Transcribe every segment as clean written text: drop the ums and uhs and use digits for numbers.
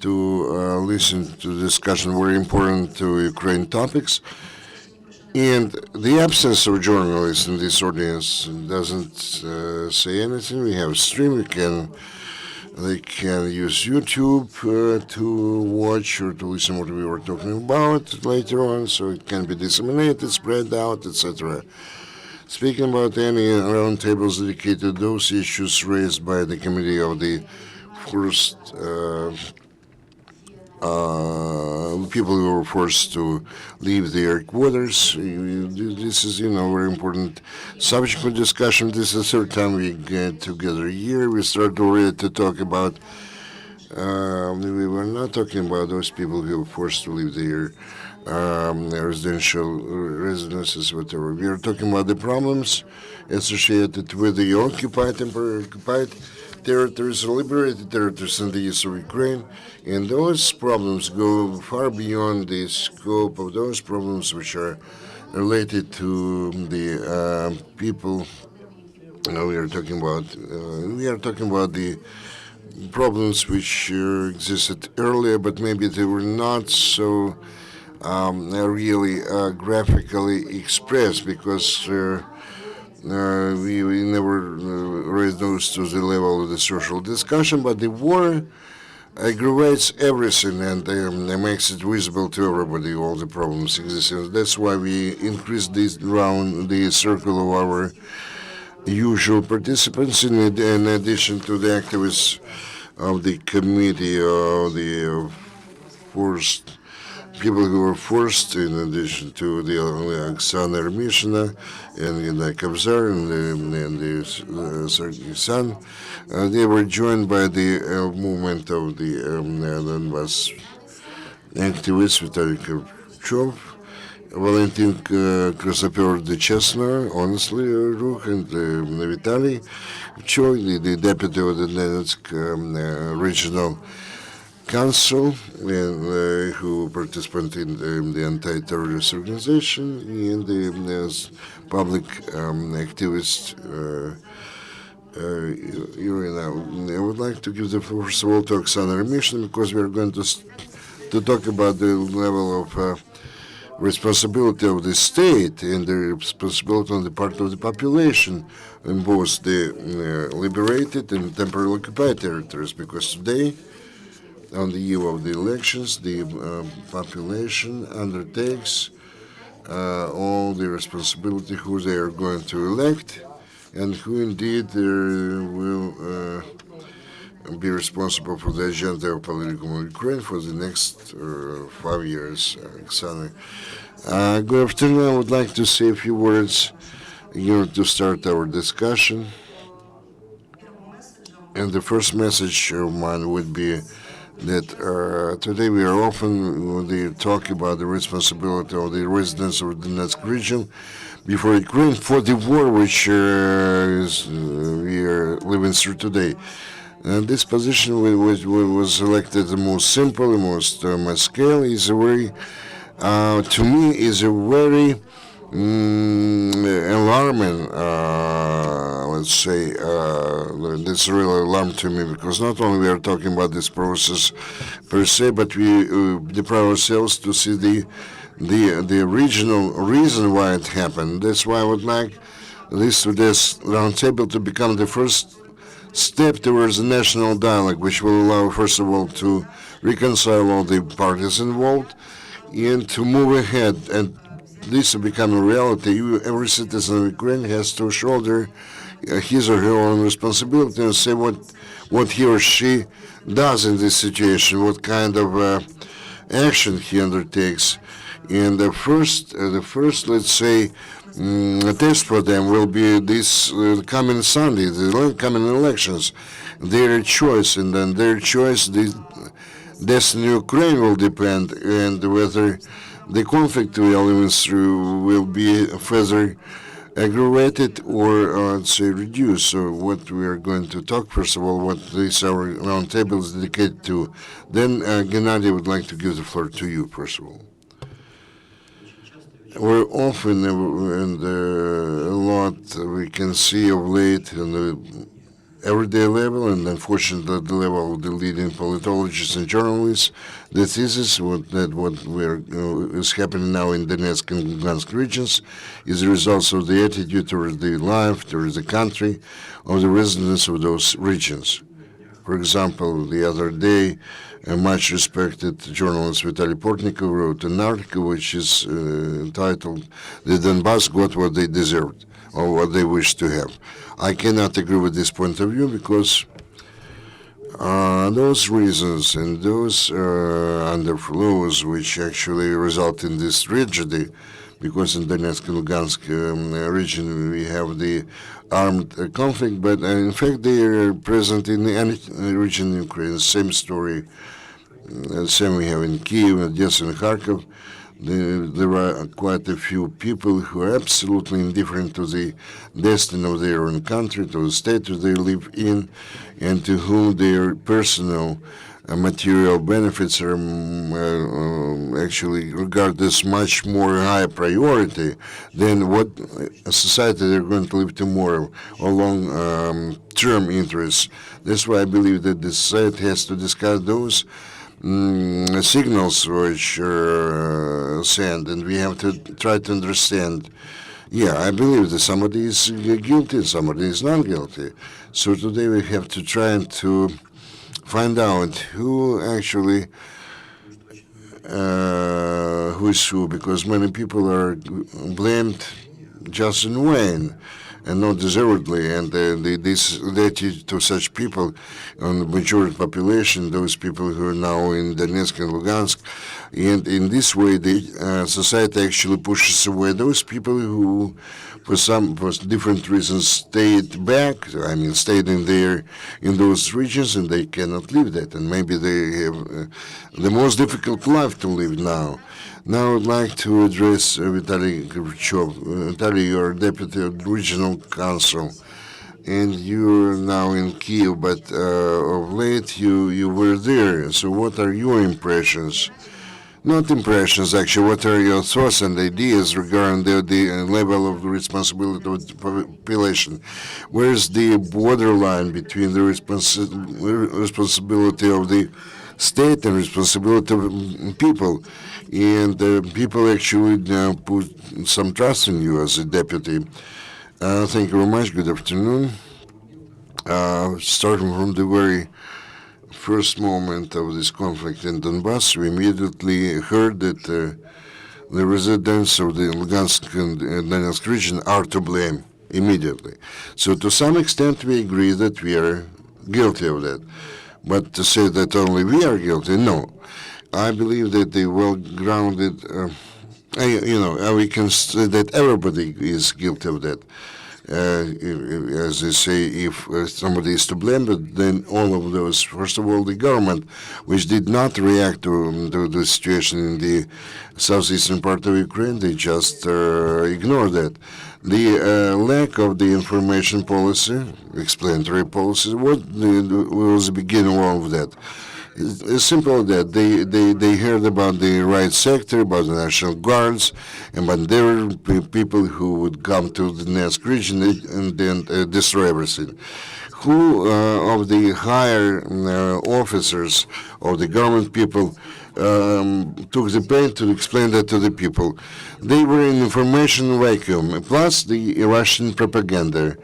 to listen to the discussion very important to Ukraine topics. And the absence of journalists in this audience doesn't say anything. We have a stream. They can use YouTube to watch or to listen what we were talking about later on, so it can be disseminated, spread out, etc. Speaking about any roundtables dedicated to those issues raised by the committee of the first people who were forced to leave their quarters. This is, very important subject for discussion. This is the third time we get together here. We started already to talk about. We were not talking about those people who were forced to leave their residential residences, whatever. We are talking about the problems associated with the occupied and occupied territories, liberated territories in the east of Ukraine, and those problems go far beyond the scope of those problems which are related to the people. We are talking about. We are talking about the problems which existed earlier, but maybe they were not so really graphically expressed because. We never raised those to the level of the social discussion, but the war aggravates everything and makes it visible to everybody, all the problems existing. That's why we increased this round, the circle of our usual participants, in addition to the activists of the committee of the forced people who were forced, in addition to the Oksana Yermishyna and Kobzar and the son. They were joined by the movement of the Donbass activists, Vitaly Kirchhoff, Valentin Krasnoper Chesner, honestly, Ruch, and Vitaly Chok, the deputy of the Donetsk regional council, who participated in the anti-terrorist organization, and the public activist Iryna. I would like to give the floor, first of all, to Oksana Yermishyna, because we are going to talk about the level of responsibility of the state and the responsibility on the part of the population in both the liberated and temporarily occupied territories, because today, on the eve of the elections, the population undertakes all the responsibility who they are going to elect and who indeed will be responsible for the agenda of political Ukraine for the next 5 years. Oksana. Good afternoon. I would like to say a few words to start our discussion. And the first message of mine would be that today we are often talking about the responsibility of the residents of the Donetsk region before Ukraine for the war which we are living through today. And this position was selected the most simple, the most scale is a very, to me, is a very alarming, let's say, that's really alarm to me, because not only we are talking about this process per se, but we deprive ourselves to see the original reason why it happened. That's why I would like this roundtable to become the first step towards a national dialogue, which will allow, first of all, to reconcile all the parties involved and to move ahead. And this will become a reality. Every citizen of Ukraine has to shoulder his or her own responsibility and say what he or she does in this situation, what kind of action he undertakes. And the first, let's say, test for them will be this coming Sunday, the coming elections. Their choice, and then their choice, the destiny of Ukraine will depend, and whether the conflict we are living through will be further aggravated or, let's say, reduced. So what we are going to talk, first of all, what this our roundtable is dedicated to. Then Gennady would like to give the floor to you, first of all. We're often and a lot we can see of late in everyday level and unfortunately at the level of the leading politologists and journalists, the thesis that what is happening now in Donetsk and Lugansk regions is the result of the attitude towards the life, towards the country, of the residents of those regions. For example, the other day, a much respected journalist Vitaly Portnikov wrote an article which is entitled "The Donbass Got What They Deserved," or what they wish to have. I cannot agree with this point of view because those reasons and those underflows which actually result in this tragedy, because in Donetsk and Lugansk region we have the armed conflict, but in fact they are present in any region in Ukraine. Same story, same we have in Kiev, Odessa, and Kharkov. There are quite a few people who are absolutely indifferent to the destiny of their own country, to the state that they live in, and to whom their personal material benefits are actually regarded as much more high priority than what a society they're going to live tomorrow or long-term interests. That's why I believe that the society has to discuss those signals which are sent, and we have to try to understand. Yeah, I believe that somebody is guilty and somebody is not guilty. So today we have to try to find out who actually who is who, because many people are blamed just in vain and not deservedly, and this attitude to such people on the majority population, those people who are now in Donetsk and Lugansk, and in this way the society actually pushes away those people who for different reasons stayed back, stayed in those regions, and they cannot live that, and maybe they have the most difficult life to live now. Now I would like to address Vitaly Gorbachev. Vitaly, you are deputy of regional council, and you're now in Kiev, but of late you were there. So what are your impressions? Not impressions, actually. What are your thoughts and ideas regarding the level of the responsibility of the population? Where is the borderline between the responsibility of the state and responsibility of people? And people actually put some trust in you as a deputy. Thank you very much. Good afternoon. Starting from the very first moment of this conflict in Donbass, we immediately heard that the residents of the Lugansk and Donetsk region are to blame immediately. So to some extent we agree that we are guilty of that. But to say that only we are guilty, no. I believe that the well-grounded, we can say that everybody is guilty of that. As they say, if somebody is to blame, but then all of those, first of all, the government, which did not react to the situation in the southeastern part of Ukraine, they just ignored that. The lack of the information policy, explanatory policy, what was the beginning of that? It's simple as that. They heard about the right sector, about the National Guards, and about their people who would come to the Donetsk region and then destroy everything. Who of the higher officers of the government people took the pain to explain that to the people? They were in information vacuum, plus the Russian propaganda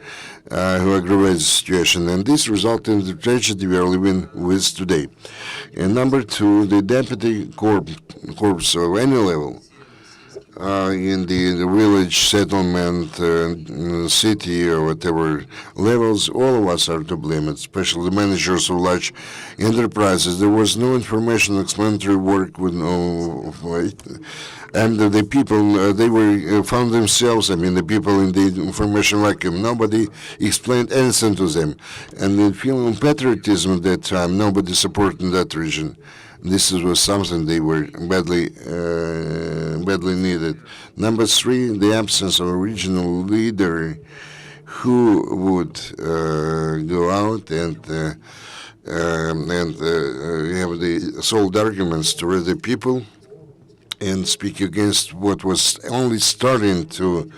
who aggravated the situation, and this resulted in the tragedy we are living with today. And number two, the deputy corps of any level in the village, settlement, city, or whatever levels, all of us are to blame, especially the managers of large enterprises. There was no information explanatory work with no, and the people, they were found themselves, the people in the information vacuum, nobody explained anything to them. And the feeling of patriotism at that time, nobody supported that region. This was something they were badly needed. Number three, the absence of a regional leader who would go out and have the solid arguments to the people and speak against what was only starting to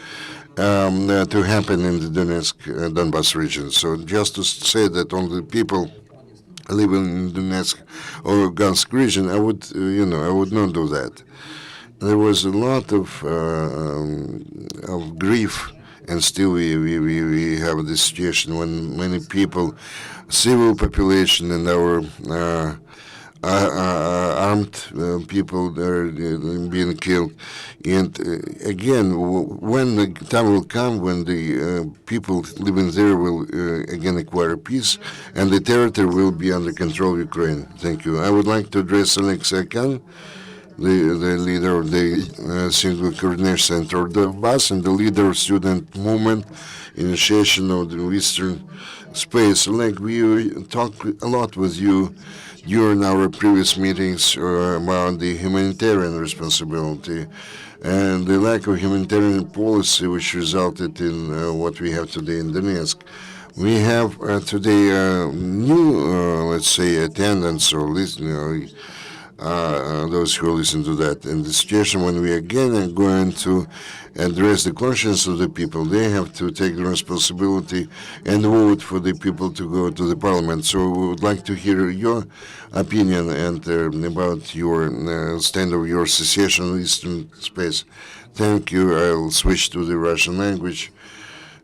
to happen in the Donetsk, Donbas region. So just to say that only people living in Donetsk or Lugansk region, I would not do that. There was a lot of grief, and still we have this situation when many people, civil population, and our armed people are being killed. And again, when the time will come when the people living there will again acquire peace and the territory will be under control of Ukraine. Thank you. I would like to address Alexei Khan, the leader of the Single Coordination Center of the Donbass and the leader of student movement initiation of the Eastern Space. Like we talked a lot with you during our previous meetings about the humanitarian responsibility and the lack of humanitarian policy which resulted in what we have today in Donetsk. We have today new, let's say, attendants or listeners, those who listen to that. In the situation when we again are going to address the conscience of the people, they have to take the responsibility and vote for the people to go to the parliament. So we would like to hear your opinion and about your stand of your association in Eastern Space. Thank you. I'll switch to the Russian language.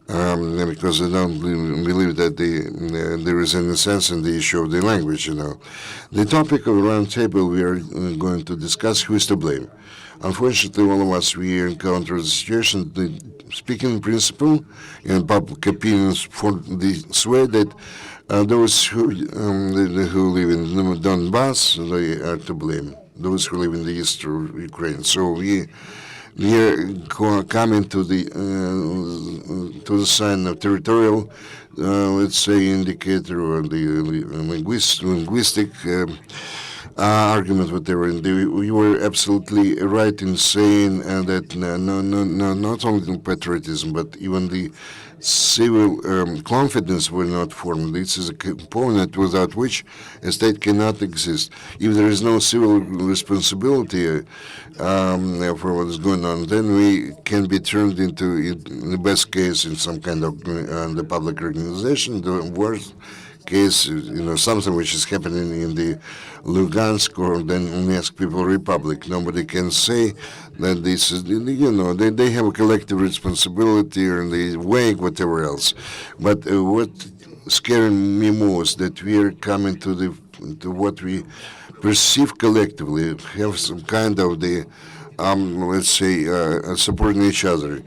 Because I don't believe that there is any sense in the issue of the language, The topic of the round table we are going to discuss who is to blame. Unfortunately, all of us, we encounter the situation, the speaking principle and public opinions for this way that those who live in Donbass, they are to blame. Those who live in the east of Ukraine. So we are coming to the sign of territorial, let's say, indicator or the linguistic argument, whatever. And you were absolutely right in saying that not only patriotism, but even the civil confidence will not form. This is a component without which a state cannot exist. If there is no civil responsibility for what is going on, then we can be turned into, in the best case, in some kind of the public organization. The worst case, something which is happening in the Lugansk or the Donetsk People Republic. Nobody can say that this is, they have a collective responsibility and they wake whatever else. But what scaring me most that we are coming to what we perceive collectively, have some kind of the, let's say, supporting each other.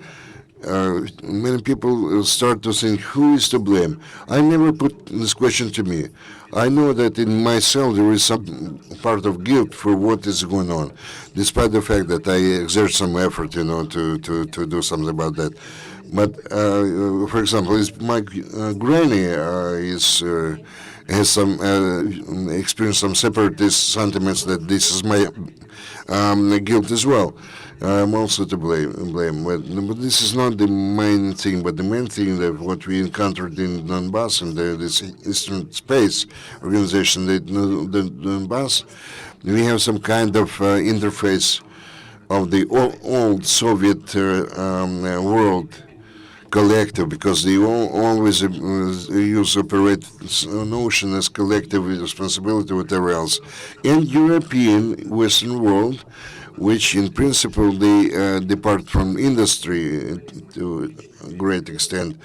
Many people start to think, who is to blame? I never put this question to me. I know that in myself there is some part of guilt for what is going on, despite the fact that I exert some effort, to do something about that. But, for example, my granny has some experienced some separatist sentiments that this is my guilt as well. I'm also to blame. But this is not the main thing. But the main thing that what we encountered in Donbass and this Eastern Space organization, the Donbass, we have some kind of interface of the old Soviet world collective, because they always operate notion as collective responsibility, whatever else. And European Western world, which in principle they depart from industry to a great extent,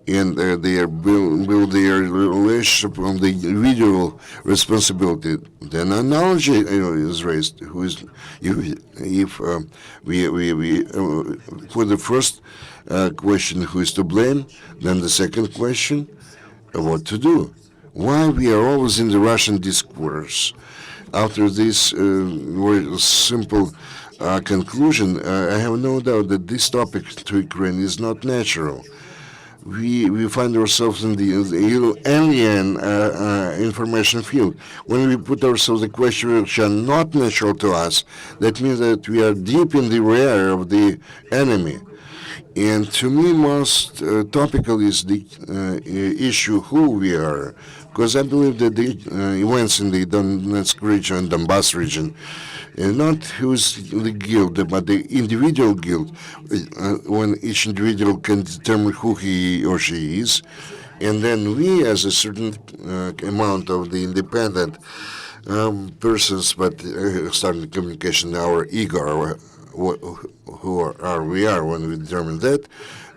and they build their relationship on the individual responsibility. Then analogy is raised. Who is if we for the first question, who is to blame? Then the second question, what to do? Why we are always in the Russian discourse? After this very simple conclusion, I have no doubt that this topic to Ukraine is not natural. We find ourselves in the alien information field. When we put ourselves the question which are not natural to us, that means that we are deep in the rear of the enemy. And to me, most topical is the issue who we are, Because I believe that the events in the Donetsk region and Donbass region, not who's the guild, but the individual guild, when each individual can determine who he or she is, and then we, as a certain amount of the independent persons, but starting communication, our ego, who are we are when we determine that,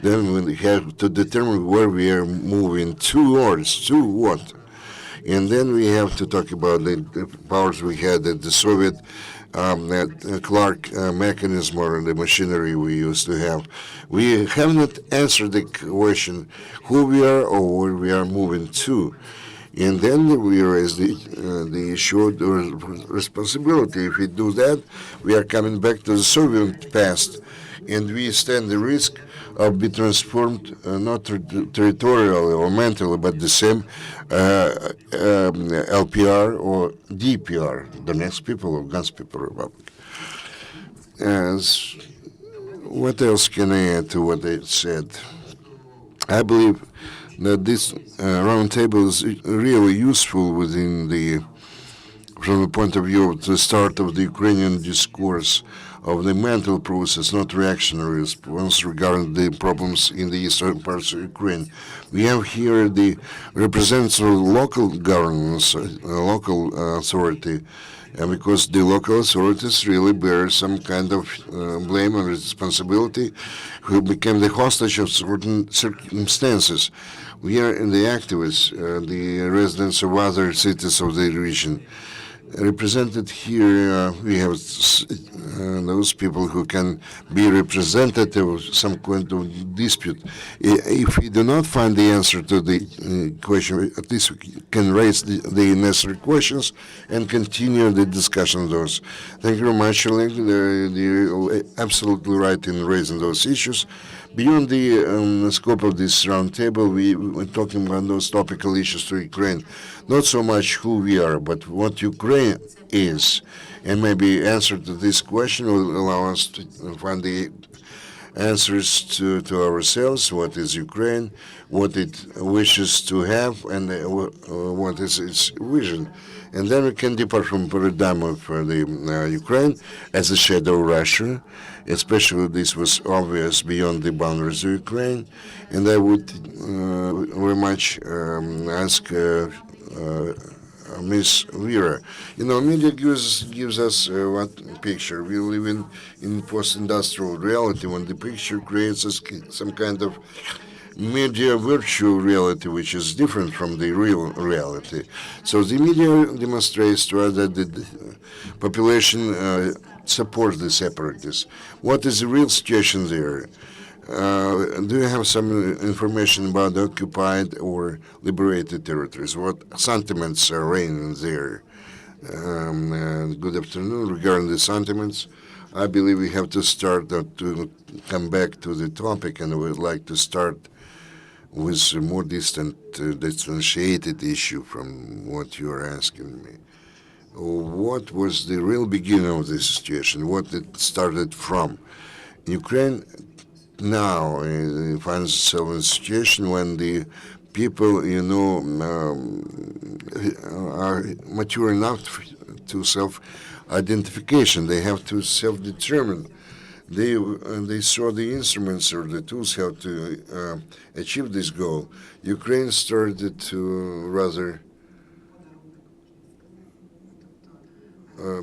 then we have to determine where we are moving towards, to what. And then we have to talk about the powers we had at the Soviet that Clark mechanism or the machinery we used to have. We have not answered the question who we are or where we are moving to. And then we raise the issue of responsibility. If we do that, we are coming back to the Soviet past, and we stand the risk of being transformed not territorially or mentally, but the same LPR or DPR, the next people of Guns People Republic. As what else can I add to what I said? I believe that this roundtable is really useful from the point of view of the start of the Ukrainian discourse of the mental process, not reactionary response regarding the problems in the eastern parts of Ukraine. We have here the representatives of local governments, local authority, and because the local authorities really bear some kind of blame and responsibility, who became the hostage of certain circumstances. We are in the activists, the residents of other cities of the region. Represented here, we have those people who can be representative of some kind of dispute. If we do not find the answer to the question, at least we can raise the necessary questions and continue the discussion of those. Thank you very much, Oleg. You're absolutely right in raising those issues. Beyond the scope of this roundtable, we were talking about those topical issues to Ukraine. Not so much who we are, but what Ukraine is. And maybe answer to this question will allow us to find the answers to ourselves. What is Ukraine? What it wishes to have, and what is its vision. And then we can depart from paradigm of the Ukraine as a shadow of Russia. Especially this was obvious beyond the boundaries of Ukraine. And I would very much ask Ms. Vera. Media gives us what picture. We live in post-industrial reality when the picture creates some kind of media virtual reality, which is different from the real reality. So the media demonstrates to us that the population supports the separatists. What is the real situation there? Do you have some information about the occupied or liberated territories? What sentiments are reigning there? Good afternoon. Regarding the sentiments, I believe we have to start to come back to the topic, and I would like to start with a more distant, differentiated issue from what you are asking me. What was the real beginning of this situation? What it started from? Ukraine now finds itself in a situation when the people, are mature enough to self-identification. They have to self-determine. They saw the instruments or the tools how to achieve this goal. Ukraine started to rather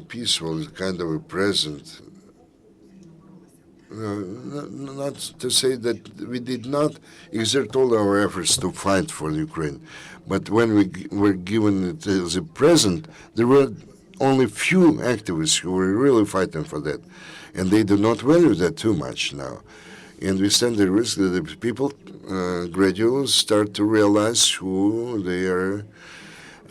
peaceful, kind of a present. Not to say that we did not exert all our efforts to fight for Ukraine, but when we were given it as a present, there were only few activists who were really fighting for that, and they do not value that too much now. And we stand the risk that the people gradually start to realize who they are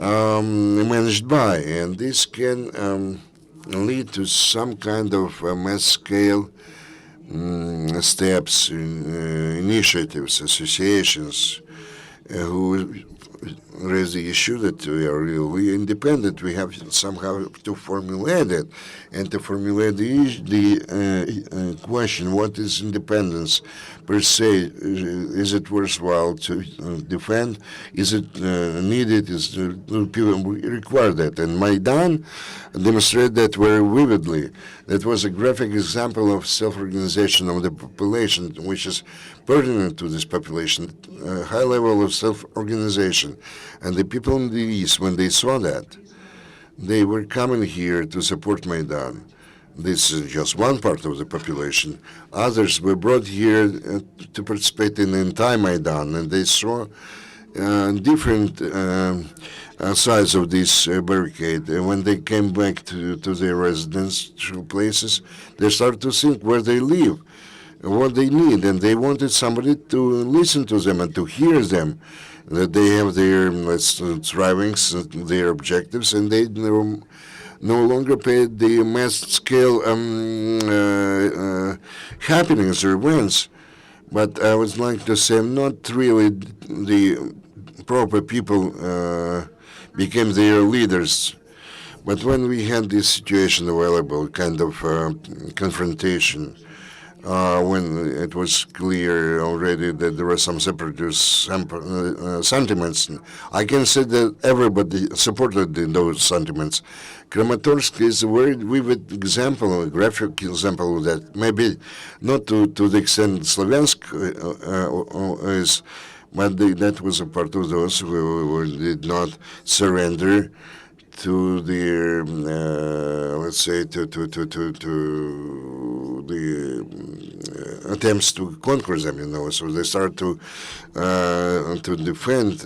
managed by, and this can lead to some kind of mass scale steps, initiatives, associations who raised the issue that we are really independent. We have somehow to formulate it, and to formulate the question: what is independence per se? Is it worthwhile to defend? Is it needed? Do people require that? And Maidan demonstrated that very vividly. That was a graphic example of self-organization of the population, which is pertinent to this population, a high level of self-organization. And the people in the East, when they saw that, they were coming here to support Maidan. This is just one part of the population. Others were brought here to participate in the entire Maidan, and they saw different sides of this barricade. And when they came back to their residential places, they started to think where they live, what they need, and they wanted somebody to listen to them and to hear them, that they have their strivings, their objectives, and they no longer paid the mass scale happenings or events. But I would like to say not really the proper people became their leaders. But when we had this situation available, kind of confrontation, when it was clear already that there were some separatist sentiments, I can say that everybody supported those sentiments. Kramatorsk is a very vivid example, a graphic example of that. Maybe not to the extent Slaviansk is, but that was a part of those who did not surrender to their, let's say, to the attempts to conquer them, So they started to defend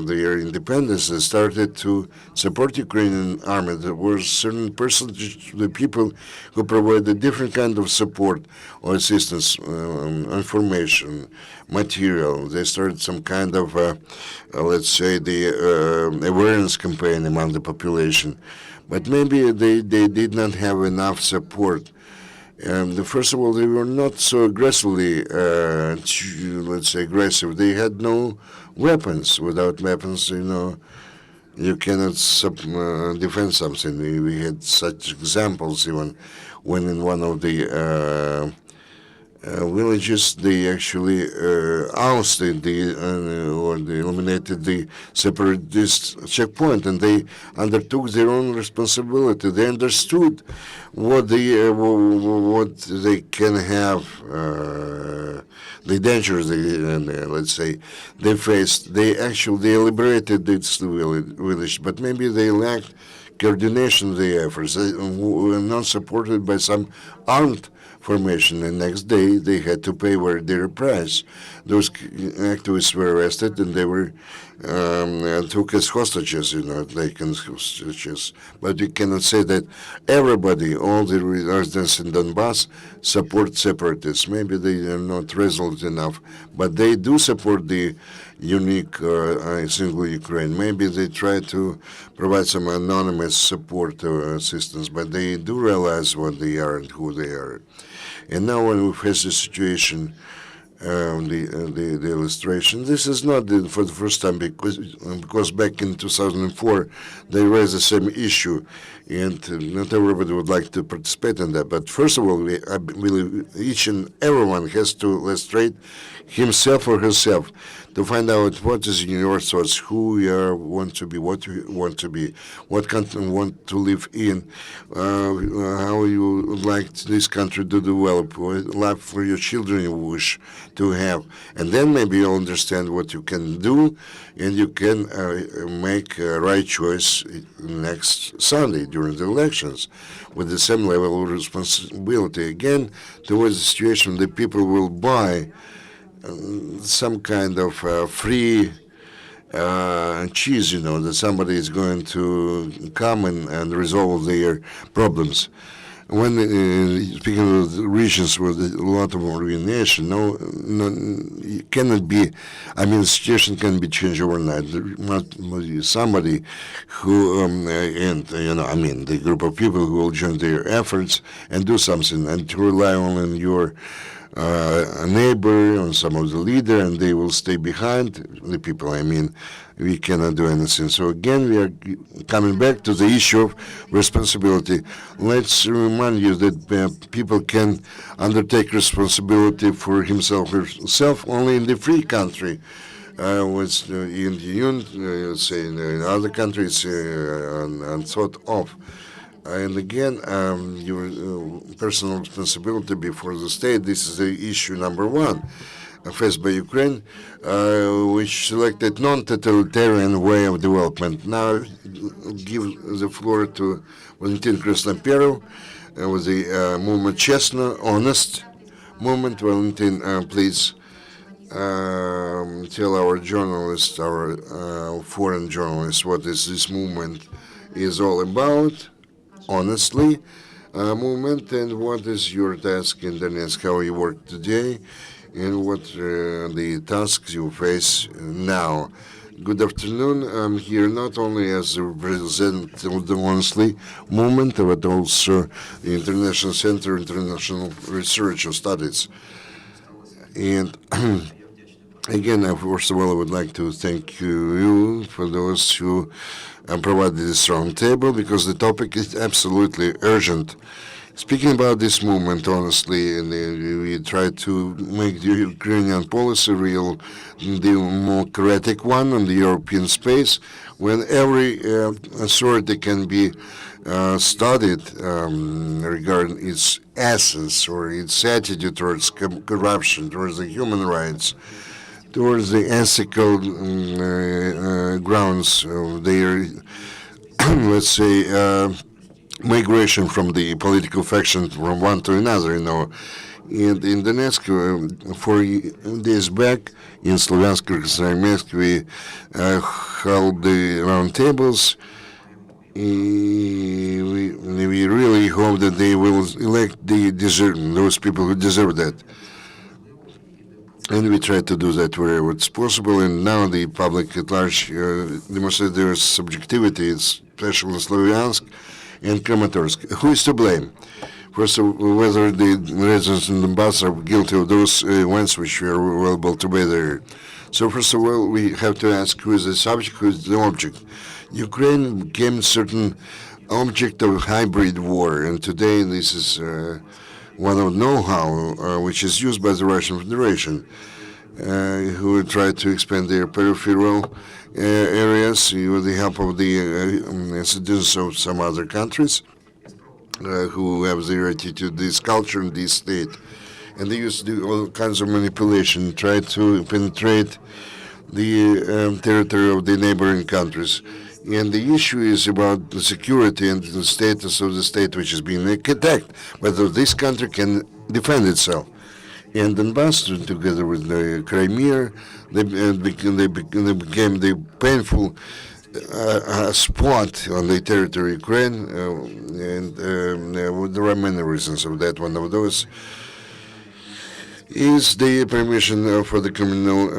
their independence. They started to support Ukrainian army. There was a certain percentage of the people who provided different kind of support or assistance, information, material. They started some kind of, let's say, the awareness campaign among the population. But maybe they did not have enough support. And first of all, they were not so aggressively, let's say, aggressive. They had no weapons. Without weapons, you cannot defend something. We had such examples even when in one of the villages, they actually ousted or they eliminated the separatist checkpoint, and they undertook their own responsibility. They understood what they can have, the dangers let's say they faced. They liberated this village, but maybe they lacked coordination of the efforts. They were not supported by some armed formation, and next day they had to pay their price. Those activists were arrested, and they were took as hostages, taken hostages. But you cannot say that everybody, all the residents in Donbass, support separatists. Maybe they are not resolute enough, but they do support the unique single Ukraine. Maybe they try to provide some anonymous support or assistance, but they do realize what they are and who they are. And now when we face the situation, the illustration, this is not for the first time because back in 2004 they raised the same issue, and not everybody would like to participate in that. But first of all, I believe each and everyone has to illustrate himself or herself to find out what is in your thoughts, who you want to be, what you want to be, what country you want to live in, how you would like this country to develop, what life for your children you wish to have. And then maybe you'll understand what you can do, and you can make a right choice next Sunday during the elections with the same level of responsibility. Again, towards the situation that people will buy some kind of free cheese, that somebody is going to come and resolve their problems. When speaking of the regions with a lot of ruination, it cannot be. The situation can be changed overnight. Somebody who, the group of people who will join their efforts and do something, and to rely only on your a neighbor or some of the leader, and they will stay behind the people. I mean, we cannot do anything. So again, we are coming back to the issue of responsibility. Let's remind you that people can undertake responsibility for himself or herself only in the free country. Was in the Union, say in other countries, unthought of. And again, your personal responsibility before the state. This is the issue number one faced by Ukraine, which selected non-totalitarian way of development. Now, give the floor to Valentin Krasnoperov with the movement Chestno, honest movement. Valentin, please tell our journalists, our foreign journalists, what is this movement is all about, honestly, movement, and what is your task in Donetsk, how you work today, and what the tasks you face now. Good afternoon. I'm here not only as a representative of the Honestly movement, but also the International Center for International Research and Studies. And again, first of all, I would like to thank you for those who provided this roundtable, because the topic is absolutely urgent. Speaking about this movement, honestly, and we try to make the Ukrainian policy real, the democratic one on the European space, when every authority can be studied regarding its essence or its attitude towards corruption, towards the human rights, towards the ethical grounds of their, let's say, migration from the political faction from one to another, And in Donetsk, 4 days back, in Slovyansk, Krasnoyarsk, we held the round tables. We really hope that they will elect those people who deserve that. And we try to do that wherever it's possible. And now the public at large demonstrates their subjectivity, especially in Slovyansk and Kramatorsk. Who is to blame? First of all, whether the residents in Donbass are guilty of those events which we are available to be there. So first of all, we have to ask who is the subject, who is the object. Ukraine became a certain object of hybrid war, and today this is one of know-how which is used by the Russian Federation, who try to expand their peripheral areas with the help of the citizens of some other countries who have their attitude, this culture, and this state. And they used to do all kinds of manipulation, try to penetrate the territory of the neighboring countries. And the issue is about the security and the status of the state which is being attacked, whether this country can defend itself. And Donbass, together with the Crimea, they became the painful spot on the territory of Ukraine, and there are many reasons of that. One of those is the permission for the criminal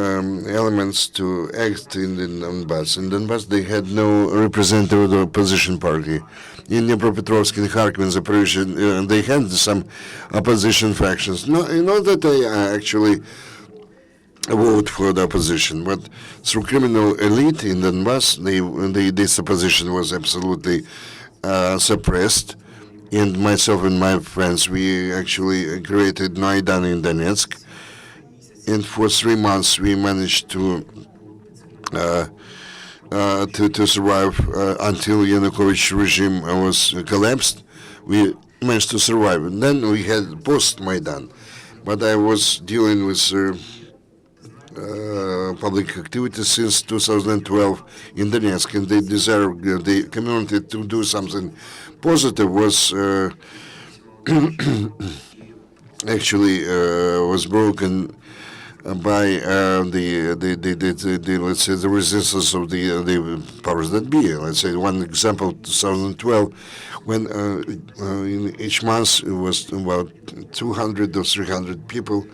elements to act in the Donbass. In Donbass, they had no representative of the opposition party. In Dnipropetrovsk, in Kharkiv, in Zaporizhzhia, they had some opposition factions. Not that they actually vote for the opposition, but through criminal elite in Donbass, this opposition was absolutely suppressed. And myself and my friends, we actually created Maidan in Donetsk, and for 3 months we managed to survive until Yanukovych regime was collapsed. We managed to survive, and then we had post-Maidan. But I was dealing with public activities since 2012 in Donetsk, and they desire the community to do something positive was actually was broken by the let's say the resistance of the powers that be. Let's say one example, 2012, when in each month it was about 200 or 300 people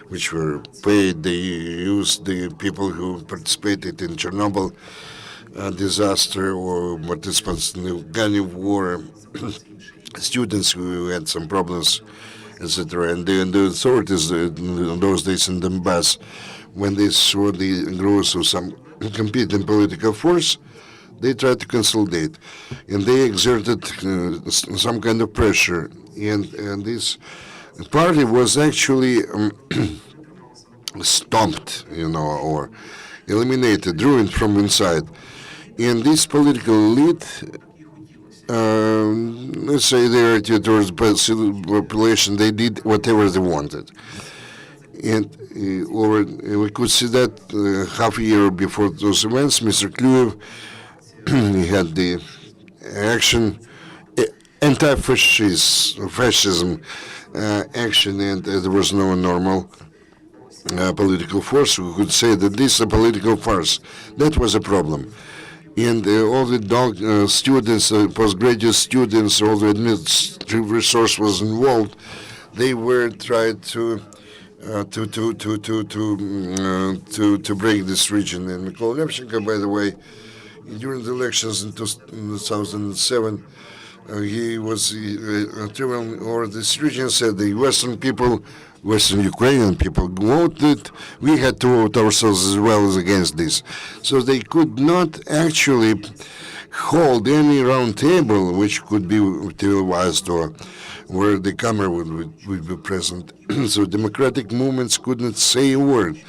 which were paid. They used the people who participated in Chernobyl disaster or participants in the Afghan war, students who had some problems etc. And the authorities in those days in Donbass, when they saw the growth of some competing political force, they tried to consolidate, and they exerted some kind of pressure. And this party was actually stomped, or eliminated, ruined from inside. And this political elite, let's say their attitude towards the population, they did whatever they wanted. And we could see that half a year before those events, Mr. Kluyev, he had the action, anti-fascism action, and there was no normal political force who could say that this is a political farce. That was a problem. And all the students, postgraduate students, all the administrative resource was involved. They were trying to break this region. And Mykola Lemchenko, by the way, during the elections in 2007, he was traveling over this region, said the Western people, Western Ukrainian people voted. We had to vote ourselves as well as against this. So they could not actually hold any round table which could be televised or where the camera would be present. So democratic movements couldn't say a word.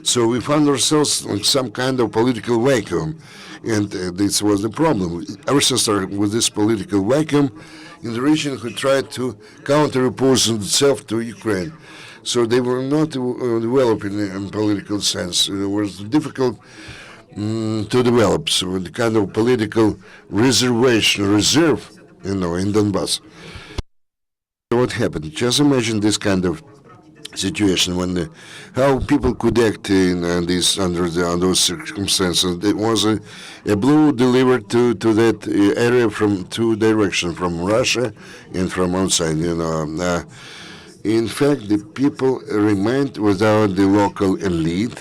So we found ourselves in some kind of political vacuum. And this was the problem. Everything started with this political vacuum in the region who tried to counter-oppose itself to Ukraine. So they were not developing in political sense. It was difficult to develop. So the kind of political reserve, in Donbass. What happened? Just imagine this kind of situation when how people could act in under those circumstances. It was a blow delivered to that area from two directions, from Russia and from outside. In fact, the people remained without the local elite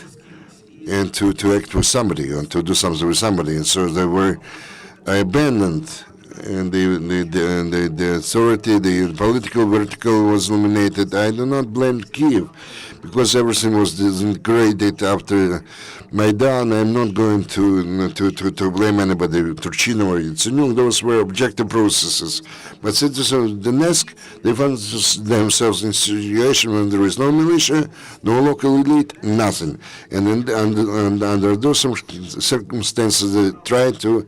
and to act with somebody and to do something with somebody, and so they were abandoned. And the authority, the political vertical was eliminated. I do not blame Kiev because everything was disintegrated after Maidan. I'm not going to blame anybody, Turchino or Yatsenyuk. Those were objective processes. But citizens of Donetsk, they found themselves in a situation when there is no militia, no local elite, nothing. And under those circumstances, they tried to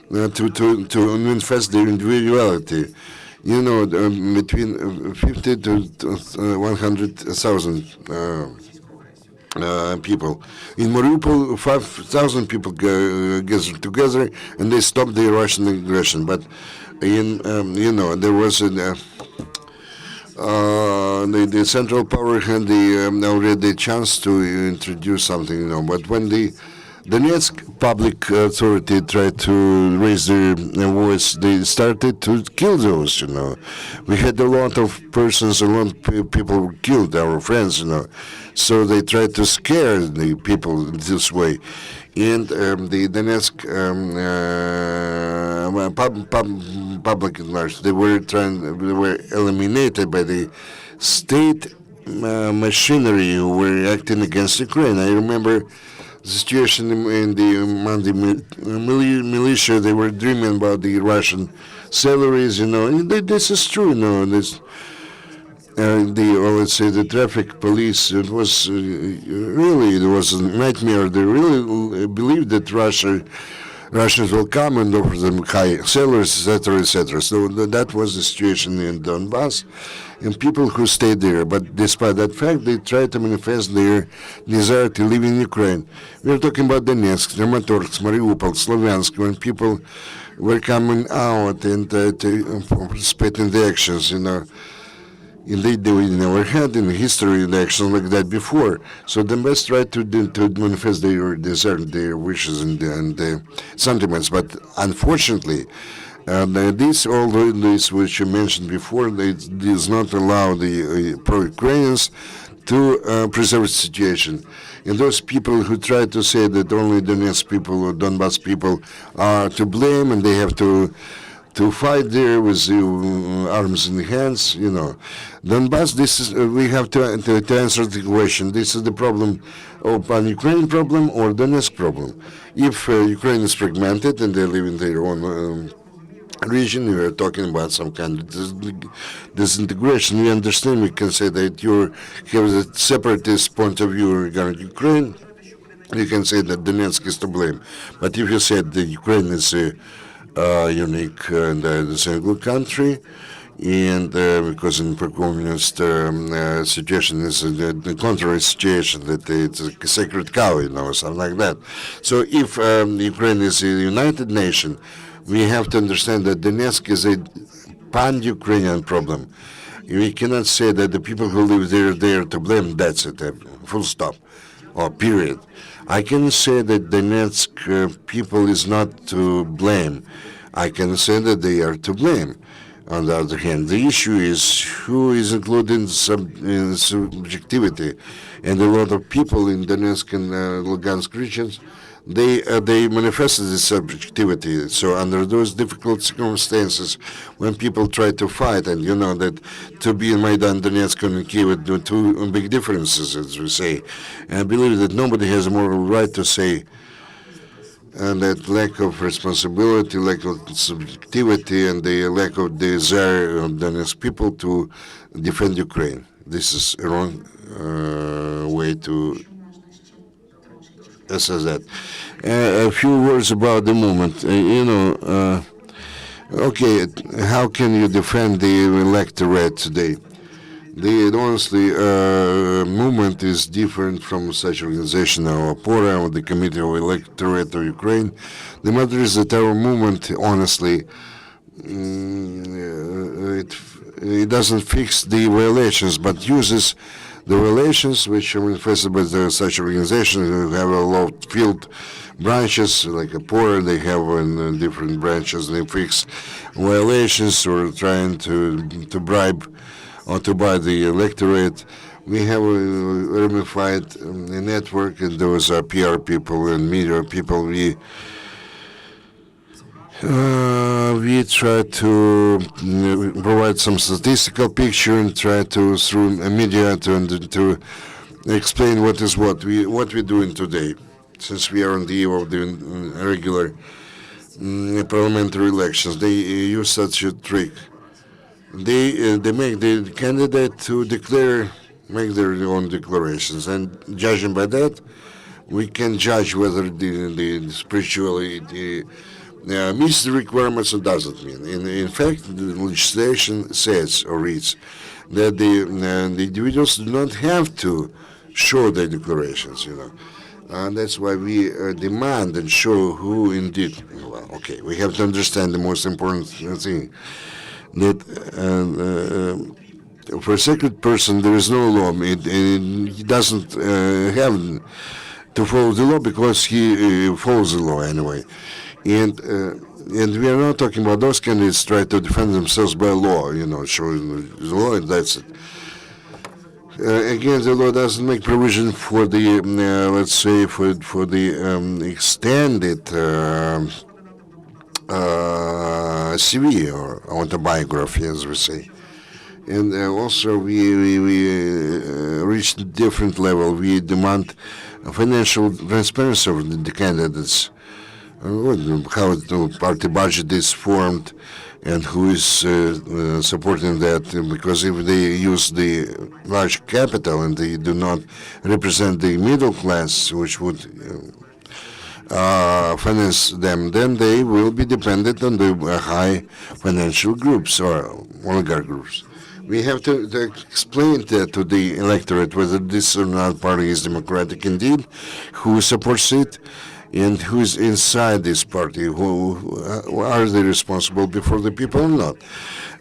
manifest their individuality. Between 50 to 100,000 people. In Mariupol, 5,000 people gathered together, and they stopped the Russian aggression. But there was the central power had already the chance to introduce something, But when the Donetsk public authority tried to raise their voice, they started to kill those, We had a lot of persons, a lot of people were killed, our friends, So they tried to scare the people this way. And the Donetsk public at large, they were eliminated by the state machinery who were acting against Ukraine. I remember the situation among the militia. They were dreaming about the Russian salaries, This is true, let's say the traffic police. It was it was a nightmare. They really believed that Russians will come and offer them high salaries, etc., etc. So that was the situation in Donbass, and people who stayed there. But despite that fact, they tried to manifest their desire to live in Ukraine. We're talking about Donetsk, Kramatorsk, Mariupol, Slovyansk, when people were coming out and to participate in the actions, Indeed, we never had in history an action like that before. So the Donbass tried to manifest their desire, their wishes, and sentiments. But unfortunately, all this which you mentioned before, it does not allow the pro-Ukrainians to preserve the situation. And those people who try to say that only Donetsk people or Donbass people are to blame and they have to to fight there with arms in the hands, Donbass, this is, we have to answer the question. This is the problem of an Ukraine problem or Donetsk problem. If Ukraine is fragmented and they live in their own region, we are talking about some kind of disintegration. We understand, we can say that you have a separatist point of view regarding Ukraine. You can say that Donetsk is to blame. But if you said that Ukraine is a unique and single country, and because in pre-communist situation is the contrary situation, that it's a sacred cow, something like that. So if Ukraine is a united nation, we have to understand that Donetsk is a pan-Ukrainian problem. We cannot say that the people who live there, they are to blame. That's it, full stop, or period. I can say that Donetsk people is not to blame. I can say that they are to blame. On the other hand, the issue is who is included in subjectivity, and a lot of people in Donetsk and Lugansk regions, they manifested this subjectivity. So under those difficult circumstances, when people try to fight, and you know that to be in Maidan, Donetsk, and Kyiv are two big differences, as we say, and I believe that nobody has a moral right to say and that lack of responsibility, lack of subjectivity, and the lack of desire of Donetsk people to defend Ukraine. This is a wrong way to assess that. A few words about the movement. Okay, how can you defend the electorate today? The honestly movement is different from such organization or Opora or the Committee of Electorate of Ukraine. The matter is that our movement, honestly, it doesn't fix the violations, but uses the violations which are manifested by such organizations who have a lot of field branches like Opora. They have in different branches. They fix violations or trying to bribe or to buy the electorate. We have a ramified network, and those are PR people and media people. We try to provide some statistical picture and try to, through media, to explain what is what we're doing today, since we are on the eve of the regular parliamentary elections. They use such a trick. They make the candidate to make their own declarations, and judging by that, we can judge whether the spirituality meets the requirements or doesn't mean. In fact, the legislation says or reads that the individuals do not have to show their declarations, And that's why we demand and show who indeed. Well, okay, we have to understand the most important thing, that for a sacred person there is no law. He doesn't have to follow the law because he follows the law anyway. And we are not talking about those candidates try to defend themselves by law, showing the law, and that's it. Again, the law doesn't make provision for the, let's say, for the extended CV or autobiography, as we say. And also we reach a different level. We demand financial transparency of the candidates, how the party budget is formed, and who is supporting that. Because if they use the large capital and they do not represent the middle class, which would finance them, then they will be dependent on the high financial groups or oligarch groups. We have to explain that to the electorate whether this or not party is democratic indeed, who supports it, and who is inside this party, who are they responsible before the people or not.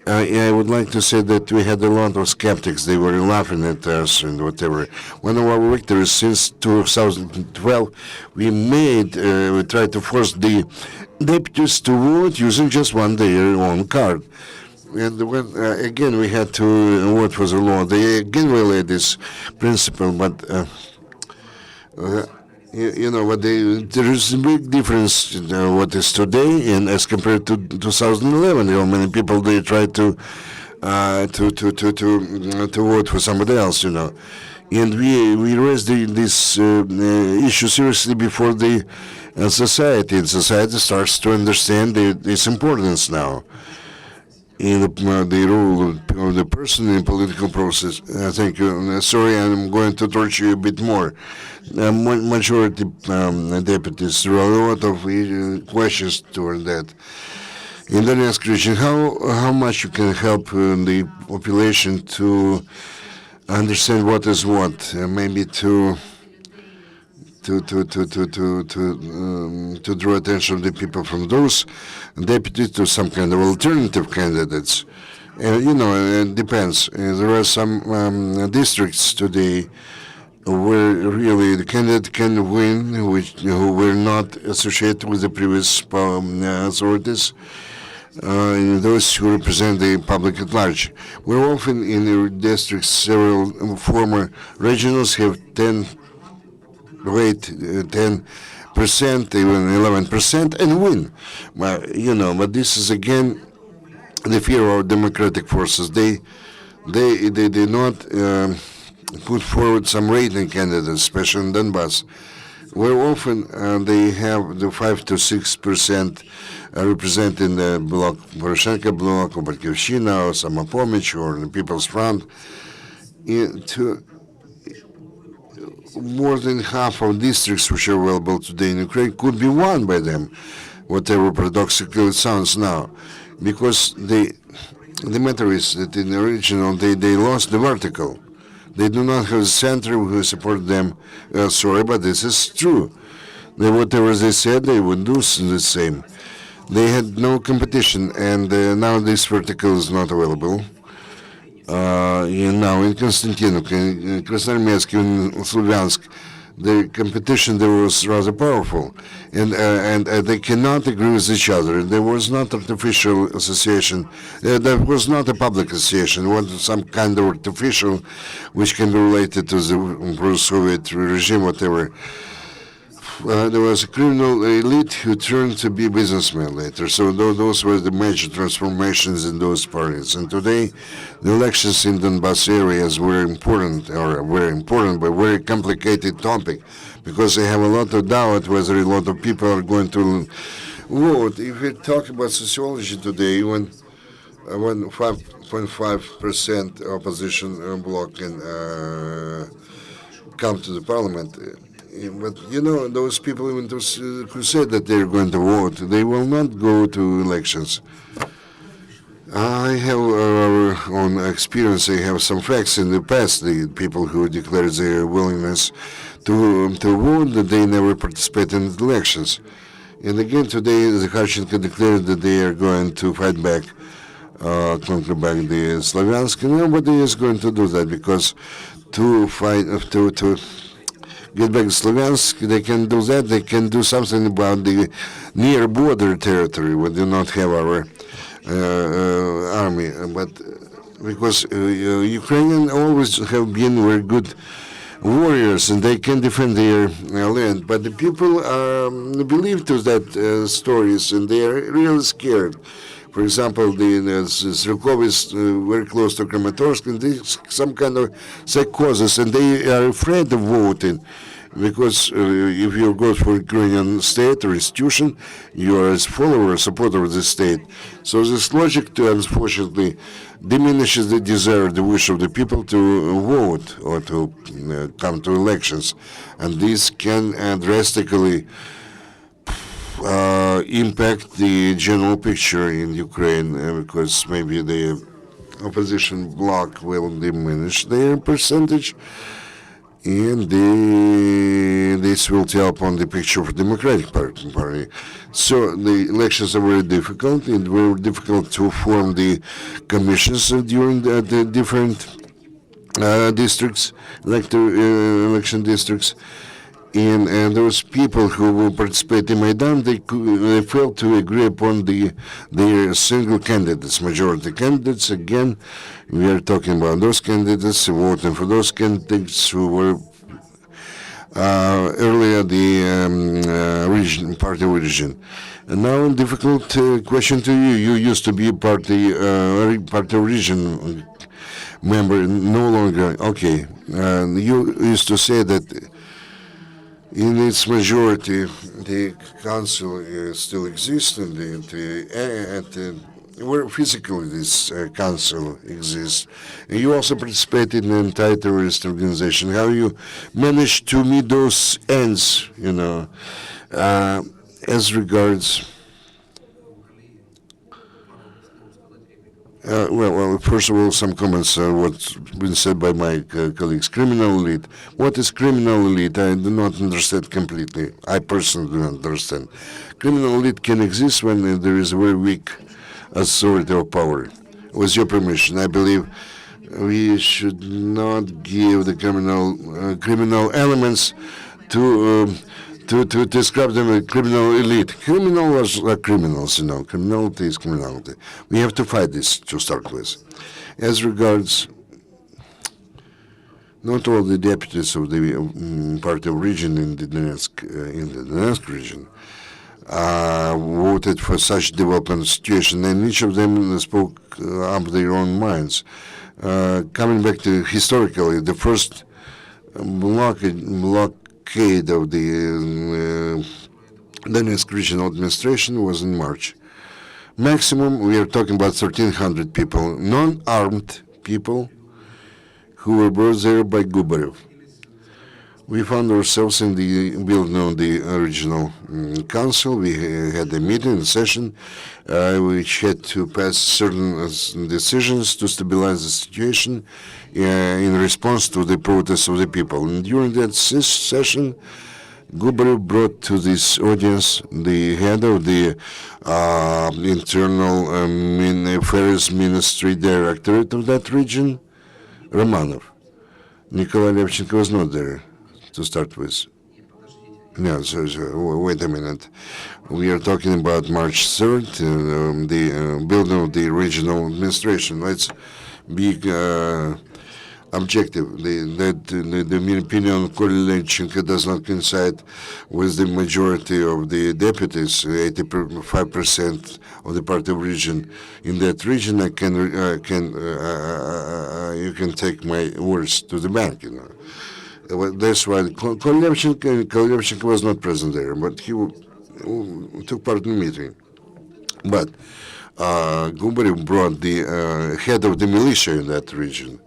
I would like to say that we had a lot of skeptics. They were laughing at us and whatever. One of our victories since 2012, we tried to force the deputies to vote using just their own card. And when, again, we had to vote for the law. They again violate this principle, but what there is a big difference what is today and as compared to 2011. Many people they try to vote for somebody else. And we raised this issue seriously before the society, and society starts to understand its importance now in the role of the person in the political process. Thank you. Sorry, I'm going to torture you a bit more. Majority deputies, there are a lot of questions toward that. In the next question, how much you can help the population to understand what is what, maybe to draw attention of the people from those deputies to some kind of alternative candidates. It depends. There are some districts today where really the candidate can win, who were not associated with the previous authorities, those who represent the public at large. Where often in the districts, several former regionals have 10%, even 11%, and win. But this is again the fear of democratic forces. They did not put forward some rating candidates, especially in Donbass, where often they have the 5 to 6% representing the bloc, Poroshenko bloc, or Perkova, or Samopomich, or the People's Front. To more than half of districts which are available today in Ukraine could be won by them, whatever paradoxical it sounds now, because the matter is that in the regional they lost the vertical. They do not have a center who support them. Sorry, but this is true. Whatever they said, they would do the same. They had no competition, and now this vertical is not available. Now in Konstantinovka, in Krasnoarmeysk, in Slavyansk, the competition there was rather powerful, and they cannot agree with each other. There was not artificial association. There was not a public association. It was some kind of artificial, which can be related to the pro-Soviet regime, whatever. There was a criminal elite who turned to be businessmen later. So those were the major transformations in those parties. And today, the elections in Donbass areas were important, but very complicated topic, because they have a lot of doubt whether a lot of people are going to vote. If we talk about sociology today, when 5.5% opposition bloc can come to the parliament. But those people, even those who said that they're going to vote, they will not go to elections. I have our own experience. I have some facts in the past. The people who declared their willingness to vote, that they never participate in the elections. And again, today, the Kharchenko declared that they are going to fight back, conquer back the Slavyansk. And nobody is going to do that, because to get back to Slavyansk, they can do that. They can do something about the near border territory. We do not have our army, but because Ukrainians always have been very good warriors, and they can defend their land. But the people believe to that stories, and they are really scared. For example, the Perkova is very close to Kramatorsk, and there's some kind of psychosis, and they are afraid of voting, because if you go for Ukrainian state or institution, you are a follower, a supporter of the state. So this logic, unfortunately, diminishes the desire, the wish of the people to vote or to come to elections, and this can drastically impact the general picture in Ukraine, because maybe the opposition bloc will diminish their percentage, and this will tell upon the picture of the Democratic Party. So the elections are very difficult, and very difficult to form the commissions during the different districts, election districts. And those people who will participate in Maidan, they failed to agree upon their single candidates, majority candidates. Again, we are talking about those candidates voting for those candidates who were earlier the party origin. And now, difficult question to you. You used to be party origin member, no longer. Okay, you used to say that in its majority, the council still exists, and where physically this council exists. And you also participated in an anti-terrorist organization. How you managed to meet those ends, as regards. First of all, some comments on what's been said by my colleagues. Criminal elite. What is criminal elite? I do not understand completely. I personally do not understand. Criminal elite can exist when there is a very weak authority or power. With your permission, I believe we should not give the criminal elements to describe them as criminal elite. Criminals are criminals, Criminality is criminality. We have to fight this to start with. As regards not all the deputies of the party of region in the Donetsk region voted for such development situation, and each of them spoke up their own minds. Coming back to historically, the first blockade of the Donetsk regional administration was in March. Maximum, we are talking about 1,300 people, non-armed people who were brought there by Gubarev. We found ourselves in the building of the original council. We had a meeting, a session, which had to pass certain decisions to stabilize the situation in response to the protests of the people. And during that session, Gubarev brought to this audience the head of the Internal Affairs Ministry Directorate of that region, Romanov. Nikolai Levchenko was not there to start with. No, so wait a minute. We are talking about March 3rd, the building of the regional administration. Let's be objective. The opinion of Levchenko does not coincide with the majority of the deputies, 85% of the party of region. In that region, you can take my words to the bank, That's why Levchenko was not present there, but he took part in the meeting. But Gubarev brought the head of the militia in that region.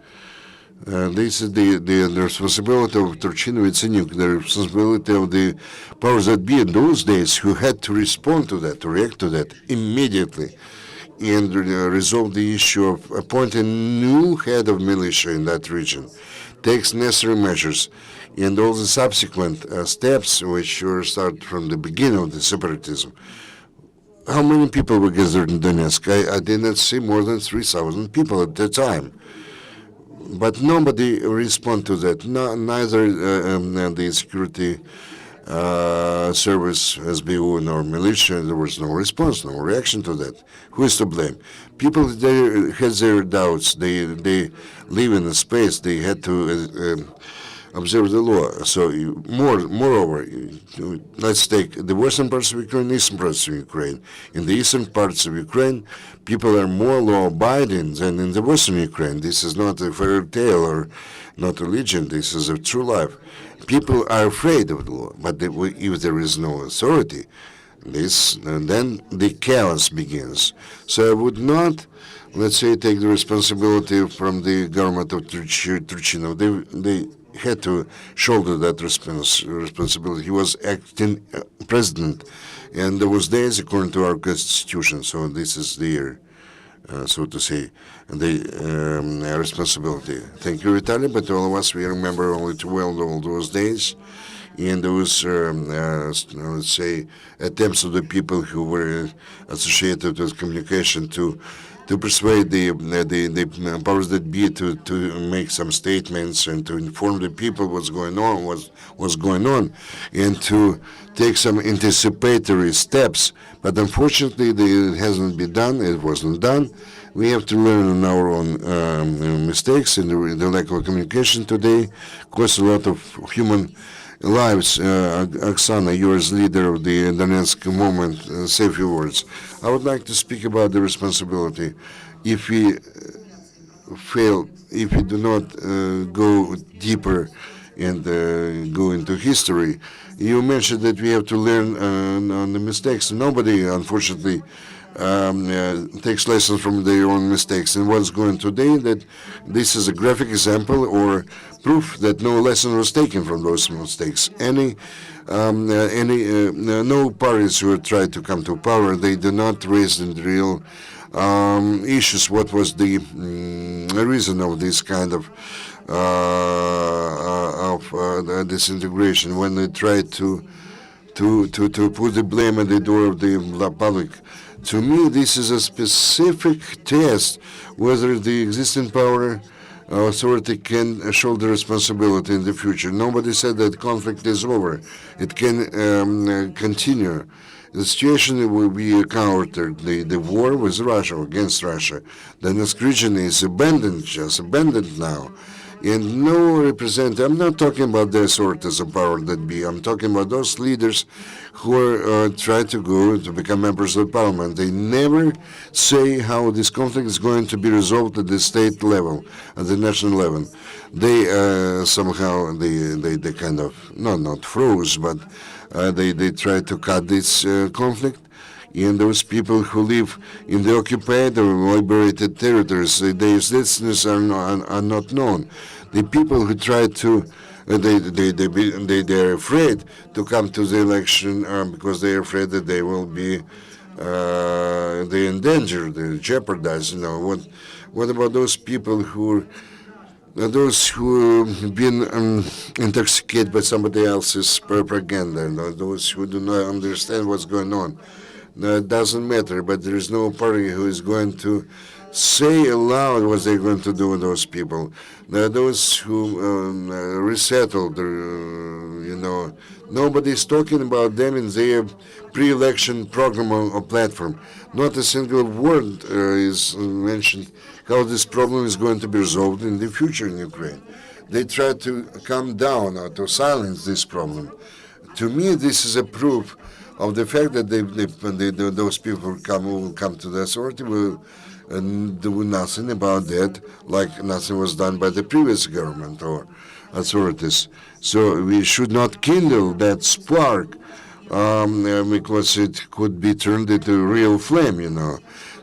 This is the responsibility of Turchynov and Tsenyuk, the responsibility of the powers that be in those days who had to respond to that, to react to that immediately, and resolve the issue of appointing new head of militia in that region, takes necessary measures, and all the subsequent steps which were started from the beginning of the separatism. How many people were gathered in Donetsk? I did not see more than 3,000 people at the time. But nobody responded to that, neither the security service, SBU, nor militia. There was no response, no reaction to that. Who is to blame? People they had their doubts. They live in a space. They had to observe the law. So moreover, let's take the western parts of Ukraine, eastern parts of Ukraine. In the eastern parts of Ukraine, people are more law-abiding than in the western Ukraine. This is not a fairy tale or not religion. This is a true life. People are afraid of the law, but if there is no authority, then the chaos begins. So I would not, let's say, take the responsibility from the government of Turchynov. They had to shoulder that responsibility. He was acting president, and there was days according to our constitution. So this is their, so to say, the responsibility. Thank you, Vitaly. But all of us, we remember only too well all those days, and those, let's say, attempts of the people who were associated with communication to persuade the powers that be to make some statements and to inform the people what's going on, and to take some anticipatory steps. But unfortunately, it hasn't been done. It wasn't done. We have to learn on our own mistakes, and the lack of communication today costs a lot of human lives. Oksana, you as leader of the Donetsk movement, say a few words. I would like to speak about the responsibility. If we fail, if we do not go deeper and go into history, you mentioned that we have to learn on the mistakes. Nobody, unfortunately, takes lessons from their own mistakes. And what's going today, that this is a graphic example or proof that no lesson was taken from those mistakes. No parties who try to come to power, they do not raise the real issues. What was the reason of this kind of disintegration when they tried to put the blame at the door of the public? To me, this is a specific test whether the existing power authority can shoulder responsibility in the future. Nobody said that conflict is over. It can continue. The situation will be countered. The war with Russia, against Russia. The Donetsk region is abandoned now. And no representative, I'm not talking about the authorities of power that be, I'm talking about those leaders who are trying to go to become members of parliament. They never say how this conflict is going to be resolved at the state level, at the national level. They somehow, they kind of, not froze, but they try to cut this conflict. And those people who live in the occupied or liberated territories, their destinies are not known. The people who try to, they're afraid to come to the election because they're afraid that they will be, they endangered, they jeopardized. What about those people who those who have been intoxicated by somebody else's propaganda, those who do not understand what's going on? It doesn't matter, but there is no party who is going to say aloud what they're going to do with those people. Those who resettled, nobody's talking about them in their pre-election program or platform. Not a single word is mentioned how this problem is going to be resolved in the future in Ukraine. They try to calm down or to silence this problem. To me, this is a proof of the fact that those people who will come to the authority will do nothing about that, like nothing was done by the previous government or authorities. So we should not kindle that spark because it could be turned into a real flame.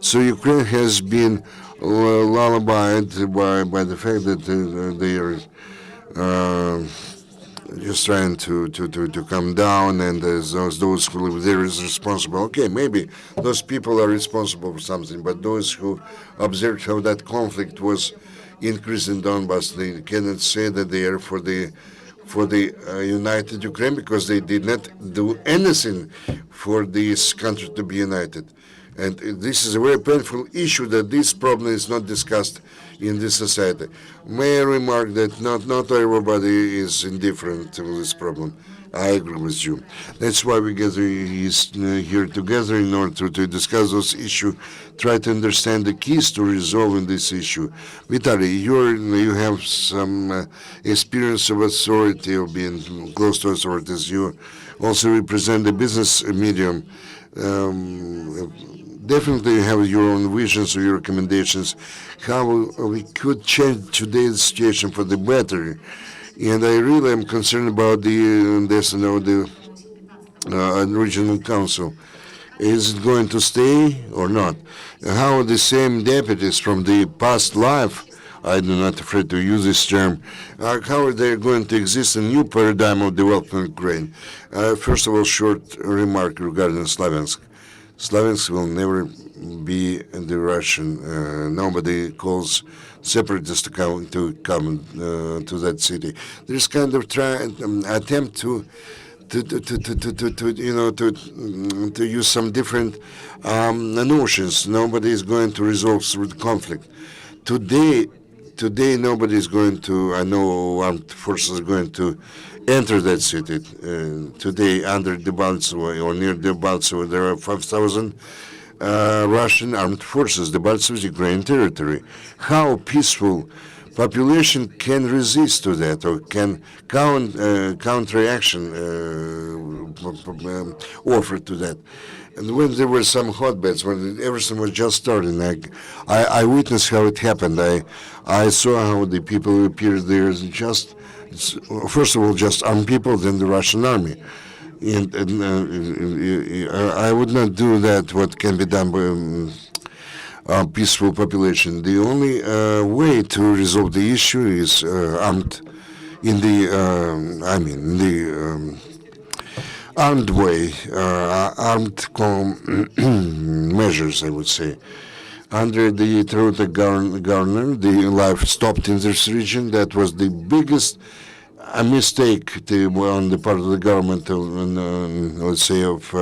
So Ukraine has been lullabied by the fact that they are just trying to come down, and those who live there is responsible. Okay, maybe those people are responsible for something, but those who observed how that conflict was increased in Donbass, they cannot say that they are for the united Ukraine, because they did not do anything for this country to be united. And this is a very painful issue that this problem is not discussed in this society. May I remark that not everybody is indifferent to this problem. I agree with you. That's why we gather here together in order to discuss those issues, try to understand the keys to resolving this issue. Vitaly, you have some experience of authority, of being close to authorities. You also represent the business medium. Definitely have your own visions or your recommendations how we could change today's situation for the better. And I really am concerned about the regional council. Is it going to stay or not? How the same deputies from the past life, I'm not afraid to use this term, how are they going to exist in a new paradigm of development in Ukraine? First of all, short remark regarding Slaviansk. Slaviansk will never be the Russian. Nobody calls separatists to come to that city. There's kind of attempt to use some different notions. Nobody is going to resolve through the conflict. Today nobody is going to. I know armed forces are going to enter that city. Today, under Debaltsevo or near Debaltsevo, there are 5,000 Russian armed forces. Debaltsevo is Ukrainian territory. How peaceful population can resist to that or can counteraction offered to that. And when there were some hotbeds, when everything was just starting, I witnessed how it happened. I saw how the people who appeared there just, first of all, just armed people, then the Russian army. And I would not do that, what can be done by peaceful population. The only way to resolve the issue is armed in the, in the armed way, armed measures, I would say. Under the Trota governor, the life stopped in this region. That was the biggest mistake on the part of the government, let's say, of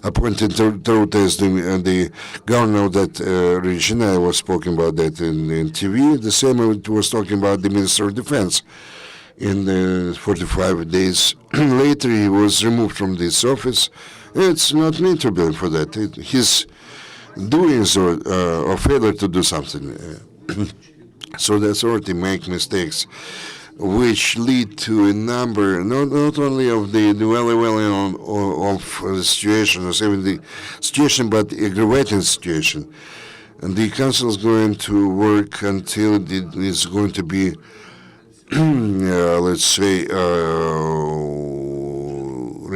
appointing Trota as the governor of that region. I was speaking about that in TV. The same I was talking about the Minister of Defense. In 45 days later, he was removed from this office. It's not me to blame for that. His doings or failure to do something. So the authority make mistakes, which lead to a number, not only of the devaluation of the situation, or saving the situation, but aggravating situation. And the council is going to work until it is going to be let's say,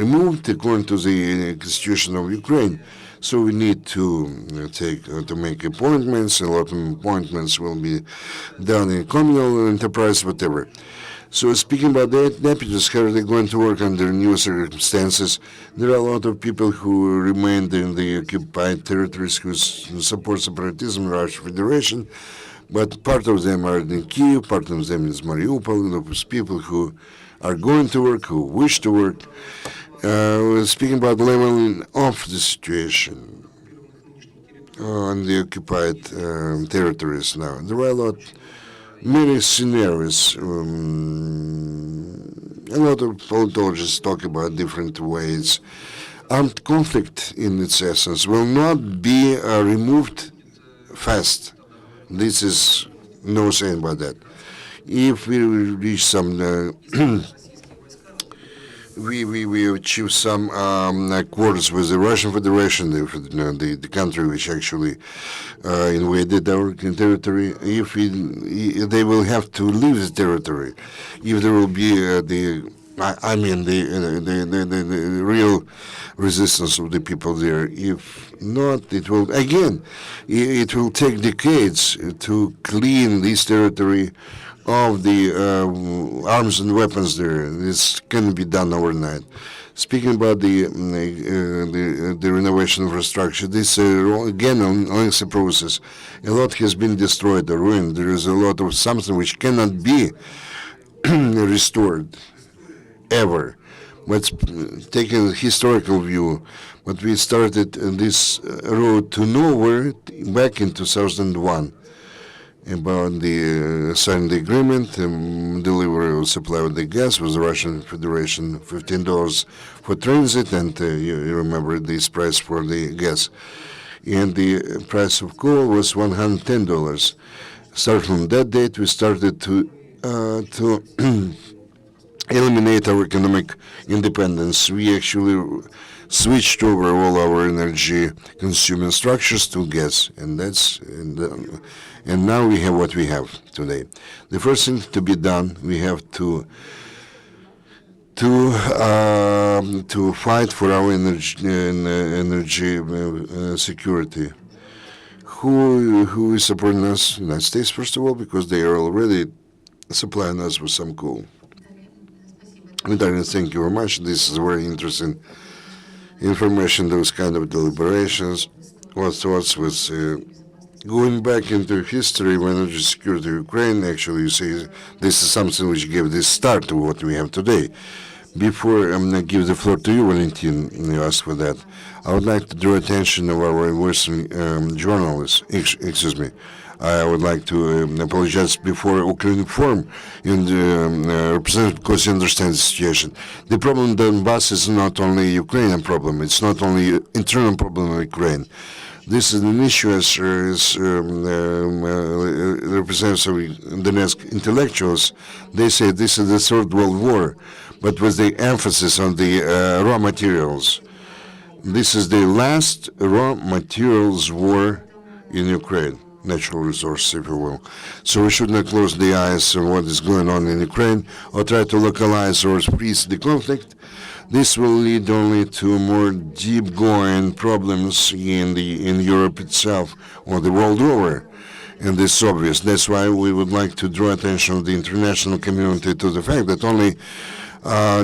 removed according to the constitution of Ukraine. So we need to make appointments. A lot of appointments will be done in communal enterprise, whatever. So speaking about the deputies, how are they going to work under new circumstances? There are a lot of people who remained in the occupied territories who support separatism in the Russian Federation. But part of them are in Kyiv, part of them is Mariupol, those people who are going to work, who wish to work. Speaking about leveling off the situation on the occupied territories now, there are many scenarios. A lot of politologists talk about different ways. Armed conflict, in its essence, will not be removed fast. This is no saying about that. If we reach some, we achieve some accords with the Russian Federation, the country which actually invaded our territory. If they will have to leave the territory, if there will be the real resistance of the people there. If not, it will take decades to clean this territory of the arms and weapons there. This can be done overnight. Speaking about the renovation of infrastructure, this again only a process. A lot has been destroyed or ruined. There is a lot of something which cannot be restored ever. Let's take a historical view. But we started this road to nowhere back in 2001 about the signing the agreement, delivery of supply of the gas with the Russian Federation, $15 for transit, and you remember this price for the gas. And the price of coal was $110. Starting from that date, we started to eliminate our economic independence. We actually switched over all our energy consuming structures to gas, and now we have what we have today. The first thing to be done, we have to fight for our energy security. Who is supporting us? United States, first of all, because they are already supplying us with some coal. Thank you very much. This is very interesting information, those kind of deliberations or thoughts with going back into history of energy security of Ukraine. Actually, you see, this is something which gave this start to what we have today. Before I'm going to give the floor to you, Valentin, you asked for that, I would like to draw attention of our Western journalists. Excuse me. I would like to apologize before Ukraine Forum and represent because you understand the situation. The problem in Donbass is not only a Ukrainian problem. It's not only an internal problem of Ukraine. This is an issue as representatives of Donetsk intellectuals. They say this is the Third World War, but with the emphasis on the raw materials. This is the last raw materials war in Ukraine, natural resources, if you will. So we should not close the eyes on what is going on in Ukraine or try to localize or freeze the conflict. This will lead only to more deep-going problems in Europe itself or the world over. And this is obvious. That's why we would like to draw attention of the international community to the fact that only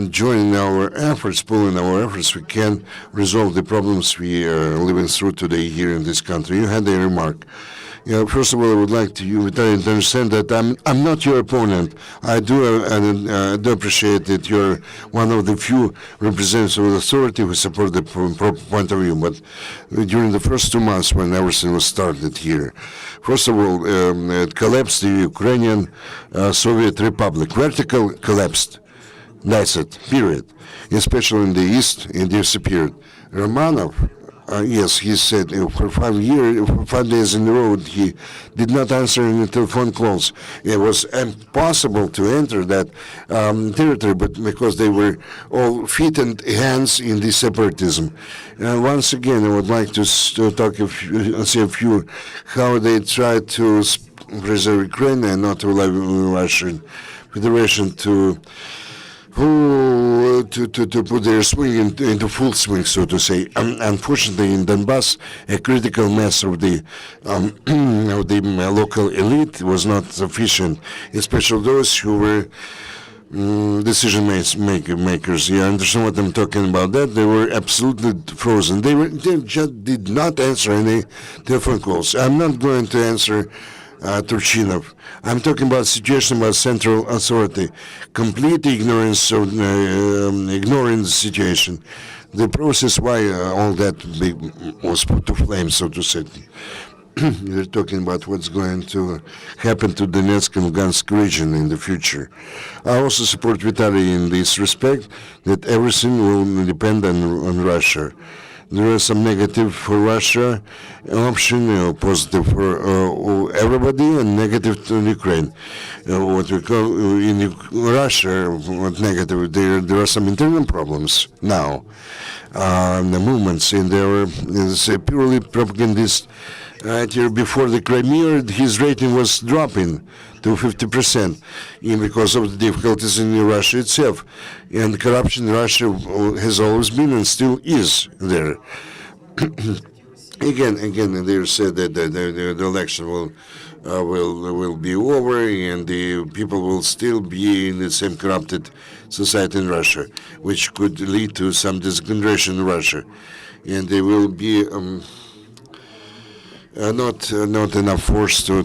joining our efforts, pulling our efforts, we can resolve the problems we are living through today here in this country. You had a remark. First of all, I would like you to understand that I'm not your opponent. I do appreciate that you're one of the few representatives of authority who support the point of view. But during the first 2 months when everything was started here, first of all, it collapsed the Ukrainian Soviet Republic. Vertical collapsed. That's it, period. Especially in the East, it disappeared. Romanov, yes, he said for 5 days in a row, he did not answer any telephone calls. It was impossible to enter that territory, but because they were all feet and hands in the separatism. Once again, I would like to say a few how they tried to preserve Ukraine and not to allow Russian Federation to put their swing into full swing, so to say. Unfortunately, in Donbass, a critical mass of the local elite was not sufficient, especially those who were decision makers. You understand what I'm talking about? That they were absolutely frozen. They just did not answer any telephone calls. I'm not going to answer Turchinov. I'm talking about situation about central authority, complete ignorance of ignoring the situation, the process why all that was put to flame, so to say. We're talking about what's going to happen to the Donetsk and Lugansk region in the future. I also support Vitaly in this respect, that everything will depend on Russia. There is some negative for Russia option, positive for everybody, and negative to Ukraine. What we call in Russia, what negative, there are some internal problems now. The movements in there is a purely propagandist. Before the Crimea, his rating was dropping to 50% because of the difficulties in Russia itself. And corruption in Russia has always been and still is there. Again, they said that the election will be over and the people will still be in the same corrupted society in Russia, which could lead to some disintegration in Russia. And there will be not enough force to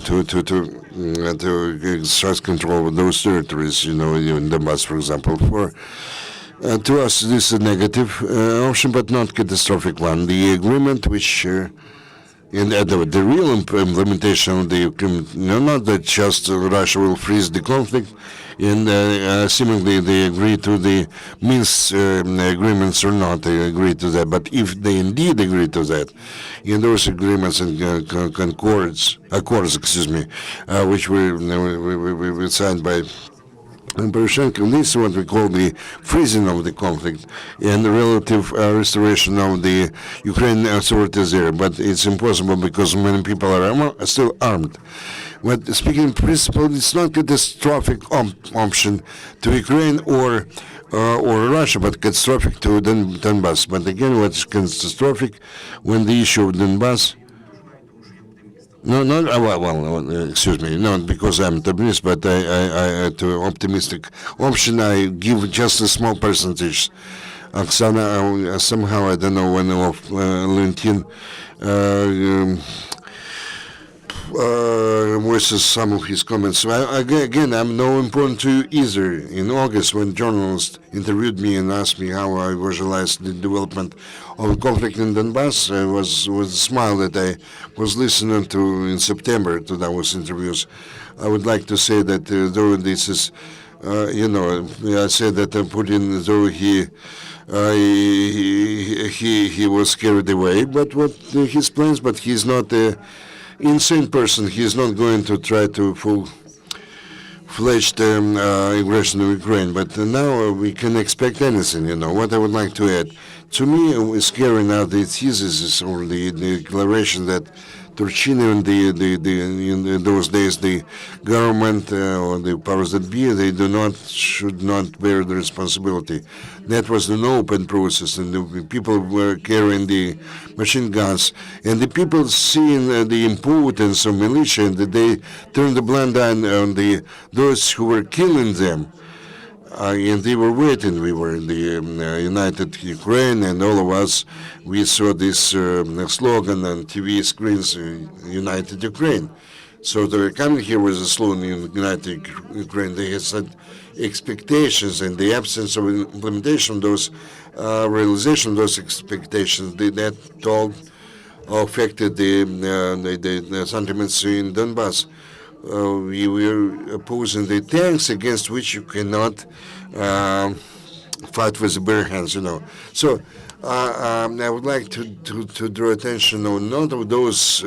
exercise control of those territories, in Donbass, for example. To us, this is a negative option, but not catastrophic one. The agreement, which and the real implementation of the agreement, not that just Russia will freeze the conflict, and seemingly they agree to the Minsk agreements or not, they agree to that. But if they indeed agree to that, in those agreements and accords, which were signed by Poroshenko, this is what we call the freezing of the conflict and the relative restoration of the Ukrainian authorities there. But it's impossible because many people are still armed. But speaking in principle, it's not a catastrophic option to Ukraine or Russia, but catastrophic to Donbass. But again, what's catastrophic when the issue of Donbass? Excuse me, not because I'm optimist, but I to optimistic option, I give just a small percentage. Oksana, somehow, I don't know when of LinkedIn voices some of his comments. So again, I'm no important to you either. In August, when journalists interviewed me and asked me how I visualized the development of the conflict in Donbass, I was with a smile that I was listening to in September to those interviews. I would like to say that though this is, I said that Putin, though he he was carried away. But what his plans? But he's not a insane person. He's not going to try to full-fledged aggression of Ukraine. But now we can expect anything. What I would like to add. To me, it's scary now the thesis or the declaration that Turchina in those days the government or the powers that be they should not bear the responsibility. That was an open process, and the people were carrying the machine guns, and the people seeing the importance of militia, and that they turned the blind eye on those who were killing them. And they were waiting. We were in the United Ukraine, and all of us, we saw this slogan on TV screens, United Ukraine. So they were coming here with a slogan, United Ukraine. They had set expectations, and the absence of implementation of those, realization of those expectations, that all affected the sentiments in Donbass. We were opposing the tanks against which you cannot fight with bare hands, So I would like to draw attention on not of those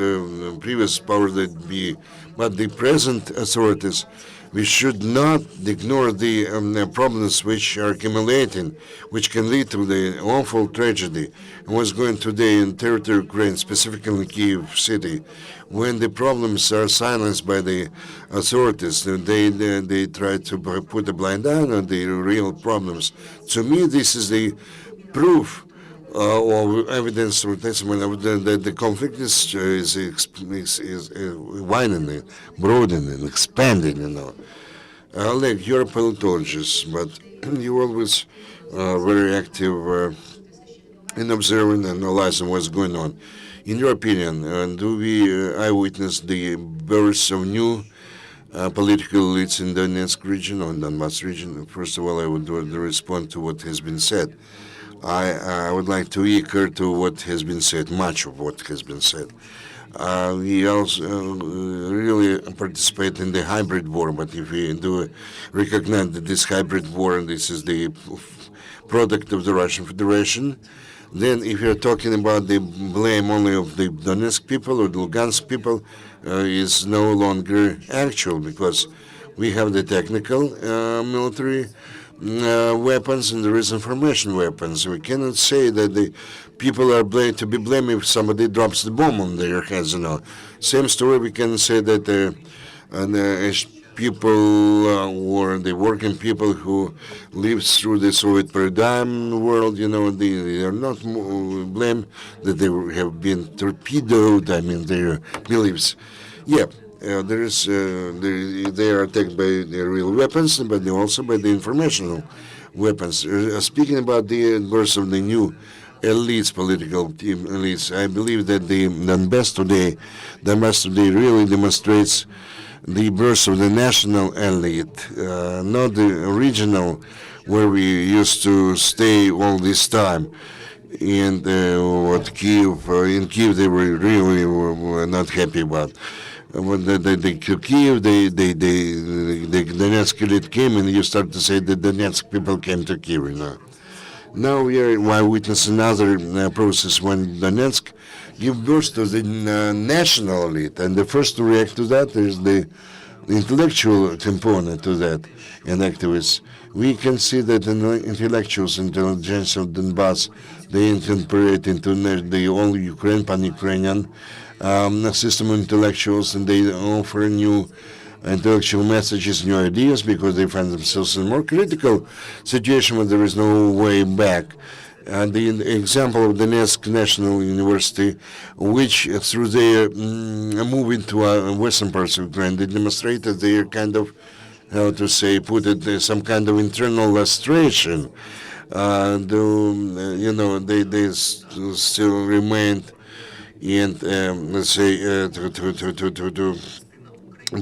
previous powers that be, but the present authorities. We should not ignore the problems which are accumulating, which can lead to the awful tragedy. And what's going today in territory of Ukraine, specifically in Kyiv city, when the problems are silenced by the authorities, they try to put a blind eye on the real problems. To me, this is the proof or evidence or testimony that the conflict is widening, broadening, expanding. Oleg, you're a politologist, but you always very active in observing and analyzing what's going on. In your opinion, do we eyewitness the birth of new political elites in the Donetsk region or Donbass region? First of all, I would respond to what has been said. I would like to echo to what has been said, much of what has been said. We also really participate in the hybrid war, but if we do recognize that this hybrid war, this is the product of the Russian Federation, then if you're talking about the blame only of the Donetsk people or the Lugansk people, is no longer actual, because we have the technical military weapons and there is information weapons. We cannot say that the people are to be blamed if somebody drops the bomb on their heads. Same story. We can say that people or the working people who lived through the Soviet paradigm world, they are not blamed that they have been torpedoed. I mean, their beliefs. Yeah. They are attacked by the real weapons, but also by the informational weapons. Speaking about the birth of the new elites, political team elites, I believe that the Donbass today really demonstrates the birth of the national elite, not the regional, where we used to stay all this time. And what in Kyiv they were really were not happy about. When the Kyiv, the Donetsk elite came, and you start to say the Donetsk people came to Kyiv. Now we are witnessing another process when Donetsk give birth to the national elite, and the first to react to that is the intellectual component to that, and activists. We can see that the intellectuals, intelligence of Donbass, they incorporate into the all Ukraine, pan-Ukrainian system of intellectuals, and they offer new intellectual messages, new ideas, because they find themselves in a more critical situation where there is no way back. The example of Donetsk National University, which through their move into western parts of Ukraine, they demonstrated their kind of, how to say, put it, some kind of internal lustration. They still remained, and let's say to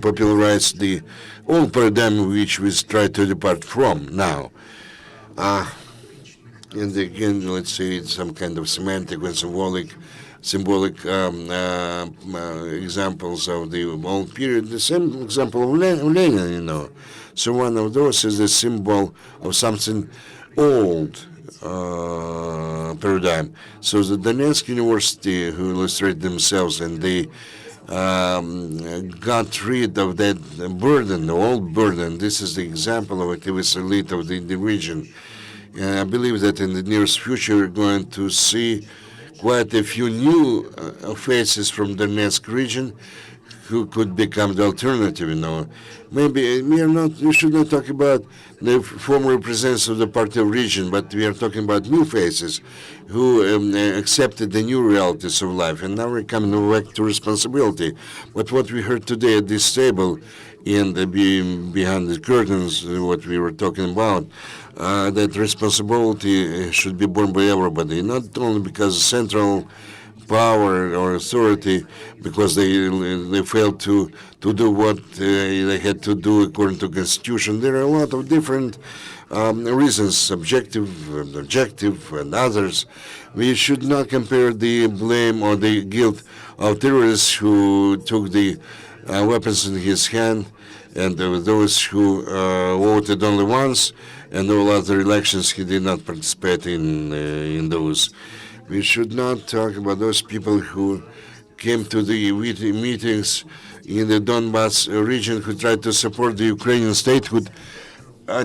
popularize the old paradigm which we try to depart from now. And again, let's say it's some kind of semantic and symbolic examples of the old period. The same example of Lenin, So one of those is the symbol of something old, paradigm. So the Donetsk University, who illustrated themselves, and they got rid of that burden, the old burden. This is the example of activist elite of the region. And I believe that in the nearest future, we're going to see quite a few new faces from the Donetsk region who could become the alternative. Maybe we should not talk about the former representatives of the party of region, but we are talking about new faces who accepted the new realities of life, and now we're coming back to responsibility. But what we heard today at this table, in the behind the curtains, what we were talking about, that responsibility should be borne by everybody, not only because central power or authority, because they failed to do what they had to do according to constitution. There are a lot of different reasons, subjective, objective, and others. We should not compare the blame or the guilt of terrorists who took the weapons in his hand and those who voted only once, and all other elections he did not participate in those. We should not talk about those people who came to the meetings in the Donbass region who tried to support the Ukrainian statehood,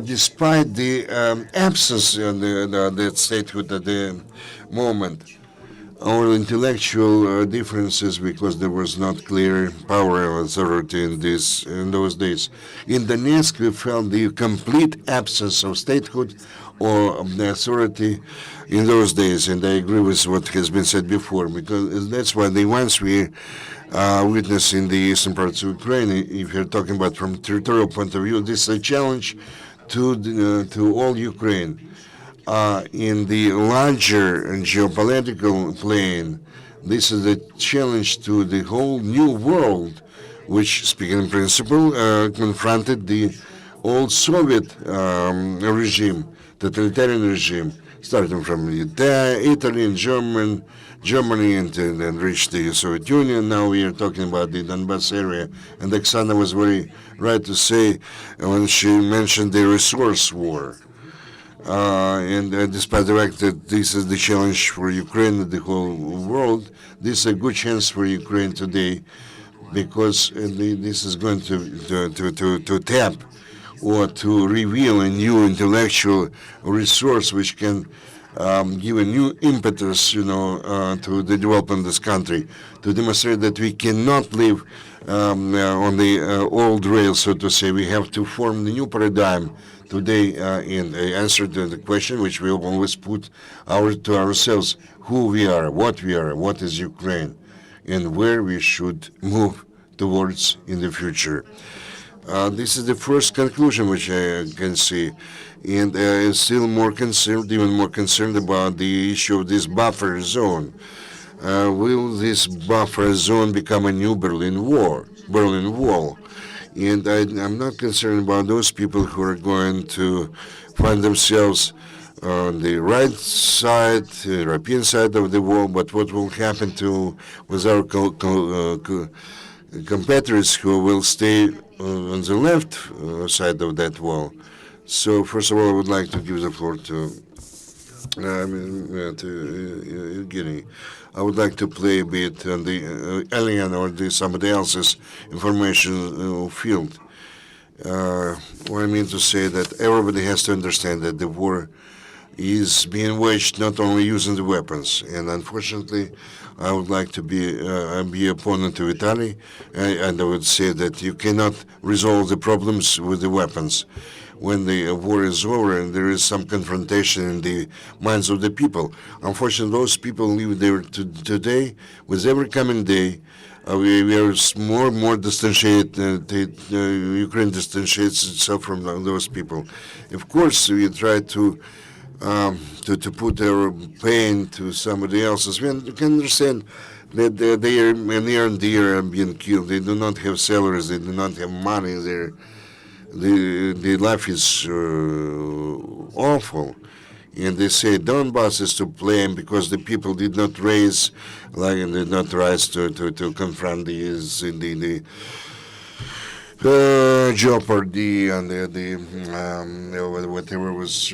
despite the absence of that statehood at the moment. Our intellectual differences, because there was not clear power or authority in those days. In Donetsk, we felt the complete absence of statehood or the authority in those days, and I agree with what has been said before, because that's why the ones we witness in the eastern parts of Ukraine, if you're talking about from territorial point of view, this is a challenge to all Ukraine. In the larger geopolitical plane, this is a challenge to the whole new world, which, speaking in principle, confronted the old Soviet regime, totalitarian regime, starting from Italy and Germany, and then reached the Soviet Union. Now we are talking about the Donbass area, and Oksana was very right to say when she mentioned the resource war. And despite the fact that this is the challenge for Ukraine and the whole world, this is a good chance for Ukraine today, because this is going to tap or to reveal a new intellectual resource which can give a new impetus, to the development of this country, to demonstrate that we cannot live on the old rails, so to say. We have to form the new paradigm today in answer to the question which we always put to ourselves: who we are, what is Ukraine, and where we should move towards in the future. This is the first conclusion which I can see, and still more concerned, even more concerned about the issue of this buffer zone. Will this buffer zone become a new Berlin Wall? And I'm not concerned about those people who are going to find themselves on the right side, European side of the wall, but what will happen with our competitors who will stay on the left side of that wall. So first of all, I would like to give the floor to Evgeny. I would like to play a bit on the alien or somebody else's information field. What I mean to say that everybody has to understand that the war is being waged not only using the weapons, and unfortunately, I would like to be opponent to Italy, and I would say that you cannot resolve the problems with the weapons. When the war is over and there is some confrontation in the minds of the people, unfortunately, those people live there today. With every coming day, we are more and more distantiated. Ukraine distantiates itself from those people. Of course, we try to put our pain to somebody else's. We can understand that they are near and dear and being killed. They do not have salaries. They do not have money. The life is awful. And they say Donbass is to blame because the people did not rise to confront jeopardy and whatever was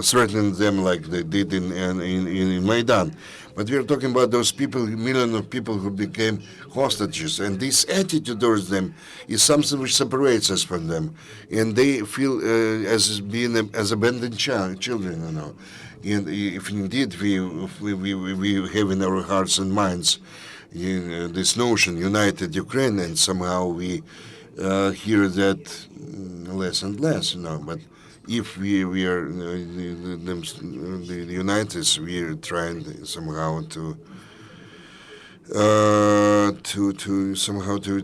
threatening them like they did in Maidan. But we are talking about those people, millions of people who became hostages, and this attitude towards them is something which separates us from them, and they feel as being as abandoned children, you know. And if indeed we have in our hearts and minds this notion, united Ukraine, and somehow we hear that less and less, you know. But if we are the United, we are trying somehow to somehow to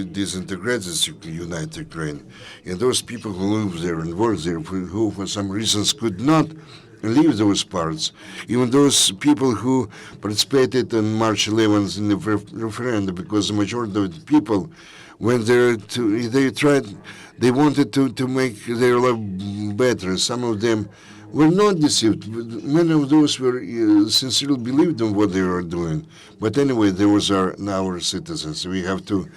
disintegrate this united Ukraine, and those people who live there and work there, who for some reasons could not leave those parts, even those people who participated on March 11th in the referendum, because the majority of the people went there they wanted to make their life better. Some of them were not deceived. Many of those were sincerely believed in what they were doing. But anyway, those are our citizens. We have to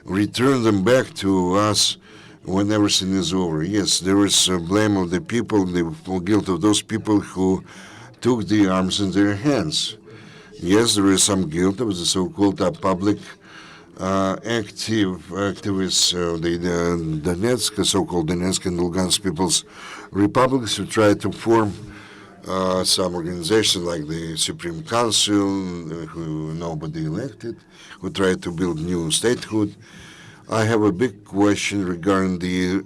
return them back to us when everything is over. Yes, there is blame of the people, the full guilt of those people who took the arms in their hands. Yes, there is some guilt of the so-called public activists, the Donetsk, so-called Donetsk and Lugansk People's Republics, who tried to form some organization like the Supreme Council, who nobody elected, who tried to build new statehood. I have a big question regarding the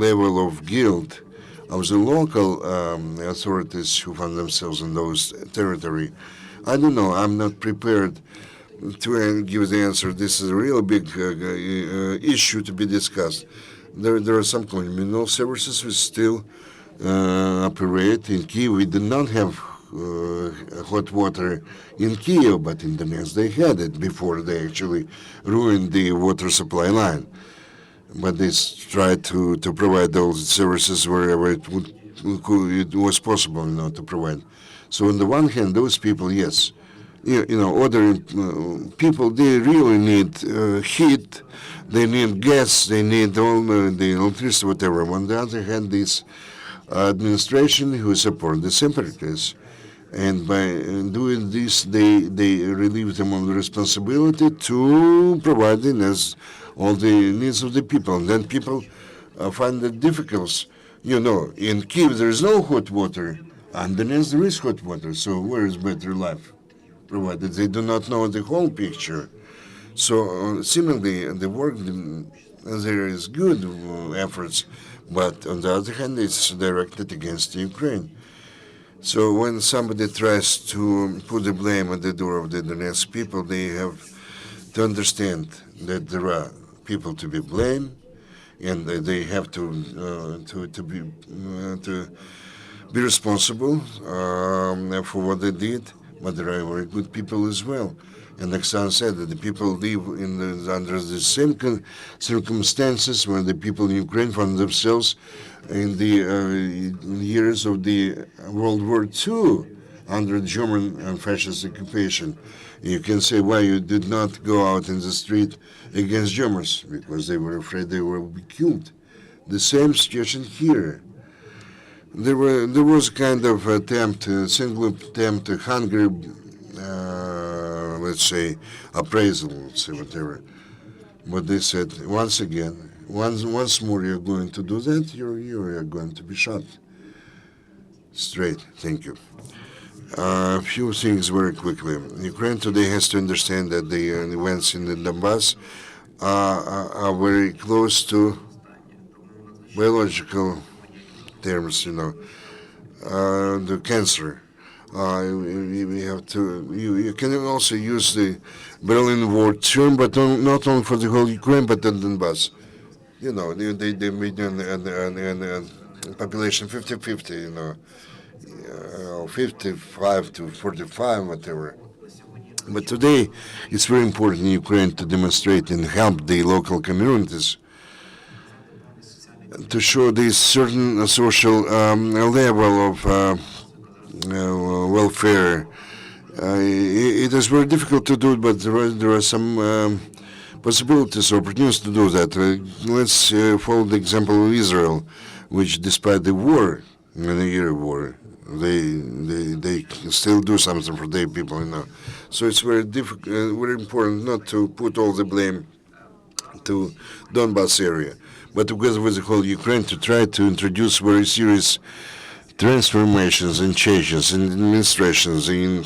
level of guilt of the local authorities who find themselves in those territory. I don't know. I'm not prepared to give the answer. This is a real big issue to be discussed. There are some communal services which still operate in Kiev. We did not have hot water in Kiev, but in Donetsk they had it before they actually ruined the water supply line. But they tried to provide those services wherever it was possible, you know, to provide. So on the one hand, those people, yes, other people, they really need heat, they need gas, they need all the electricity, whatever. On the other hand, this administration who support the separatists, and by doing this, they relieve them of the responsibility to provide all the needs of the people. And then people find it difficult. In Kiev there is no hot water, and then there is hot water. So where is better life? Provided they do not know the whole picture. So seemingly the work there is good efforts, but on the other hand, it's directed against Ukraine. So when somebody tries to put the blame at the door of the Donetsk people, they have to understand that there are people to be blamed, and they have to be responsible for what they did. But there are very good people as well. And Oksana said that the people live under the same circumstances when the people in Ukraine found themselves in the years of the World War II under German and fascist occupation. You can say why you did not go out in the street against Germans, because they were afraid they would be killed. The same situation here. There was kind of single attempt, hungry, let's say, appraisal, let's say, whatever. But they said, once more you're going to do that, you're going to be shot. Straight. Thank you. A few things very quickly. Ukraine today has to understand that the events in the Donbass are very close to biological terms, the cancer. We have to. You can also use the Berlin Wall term, but not only for the whole Ukraine, but the Donbass. They made and population 50-50. 55 to 45, whatever. But today, it's very important in Ukraine to demonstrate and help the local communities to show this certain social level of welfare. It is very difficult to do it, but there are some possibilities or opportunities to do that. Let's follow the example of Israel, which despite the war, the year war, they still do something for their people, So it's very difficult, very important not to put all the blame to Donbas area, but together with the whole Ukraine to try to introduce very serious transformations and changes in administrations, in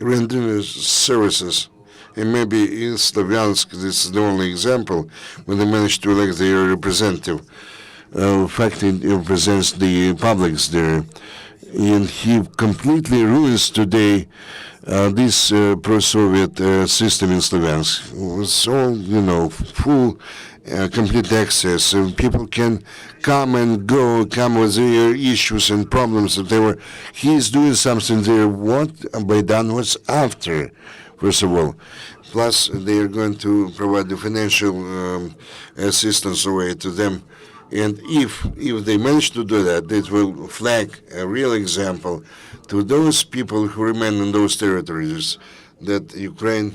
rendering services. And maybe in Slavyansk, this is the only example, when they managed to elect their representative. In fact, it represents the publics there. And he completely ruins today this pro-Soviet system in Slavyansk. It's all, full, complete access. And people can come and go, come with their issues and problems, whatever. He's doing something there. What Baidan was after, first of all. Plus, they are going to provide the financial assistance away to them. And if they manage to do that, it will flag a real example to those people who remain in those territories that Ukraine,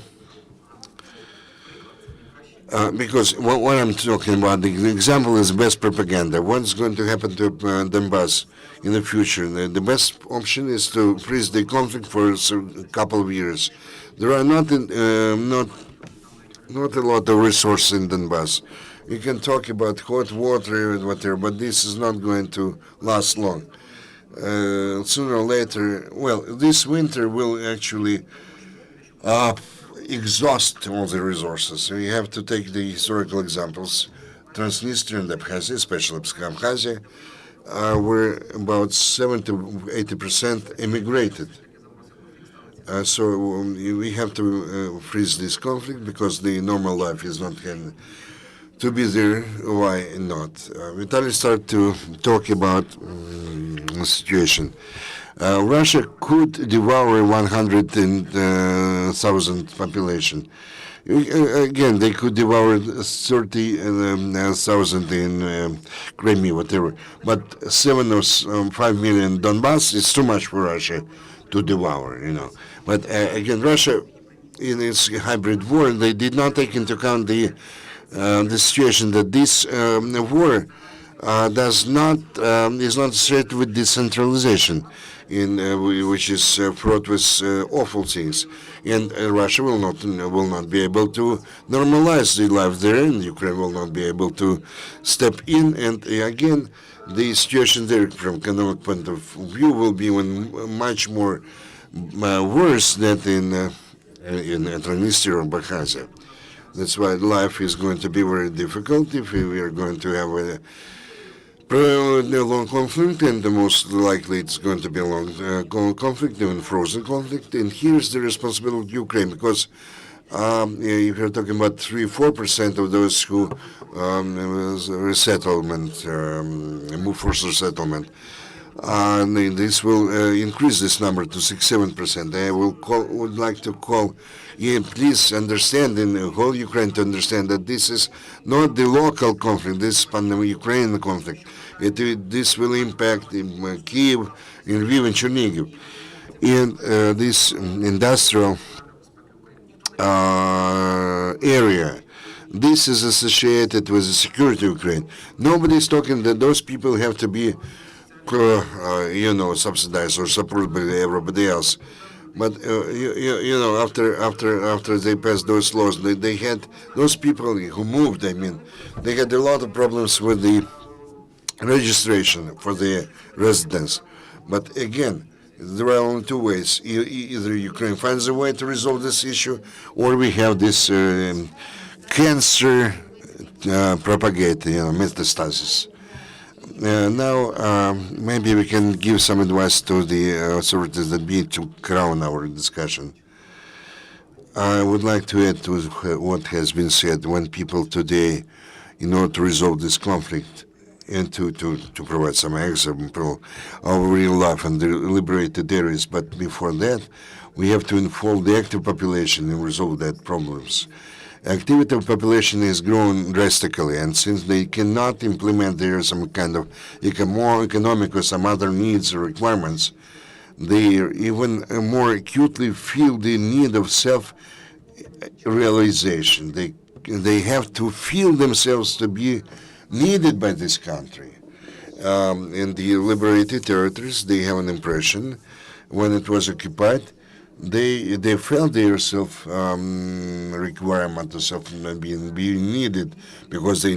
because what I'm talking about, the example is best propaganda. What's going to happen to Donbass in the future? The best option is to freeze the conflict for a couple of years. There are not a lot of resources in Donbass. You can talk about hot water and whatever, but this is not going to last long. Sooner or later, this winter will actually exhaust all the resources. So you have to take the historical examples. Transnistria and Abkhazia, especially Abkhazia, where about 70 to 80% immigrated. So we have to freeze this conflict because the normal life is not going to be there. Why not? Vitaly started to talk about the situation. Russia could devour 100,000 population. Again, they could devour 30,000 in Crimea, whatever. But 7 or 5 million Donbass is too much for Russia to devour, But again, Russia, in its hybrid war, they did not take into account the situation that this war is not associated with decentralization, which is fraught with awful things, and Russia will not be able to normalize the life there, and Ukraine will not be able to step in. And again, the situation there, from economic point of view, will be much more worse than in Transnistria or Abkhazia. That's why life is going to be very difficult if we are going to have a long conflict, and the most likely it's going to be a long conflict, even frozen conflict. And here's the responsibility of Ukraine, because if you're talking about 3-4% of those who resettlement, move for resettlement, this will increase this number to 6-7%. I would like to call please understand in the whole Ukraine to understand that this is not the local conflict, this is Ukrainian conflict. This will impact in Kyiv, in Lviv, and Chernihiv. In this industrial area, this is associated with the security of Ukraine. Nobody is talking that those people have to be subsidized or supported by everybody else. But after they passed those laws, they had those people who moved. They had a lot of problems with the registration for their residence. But again, there are only two ways: either Ukraine finds a way to resolve this issue, or we have this cancer propagating, metastasis. Now, maybe we can give some advice to the authorities that need to crown our discussion. I would like to add to what has been said. When people today, in order to resolve this conflict and to provide some example of real life and the liberated areas, but before that, we have to involve the active population and resolve that problems. Activity of population is growing drastically, and since they cannot implement there some kind of economic or some other needs or requirements, they even more acutely feel the need of self-realization. They they have to feel themselves to be needed by this country. In the liberated territories, they have an impression when it was occupied, they felt their self requirement of being needed because they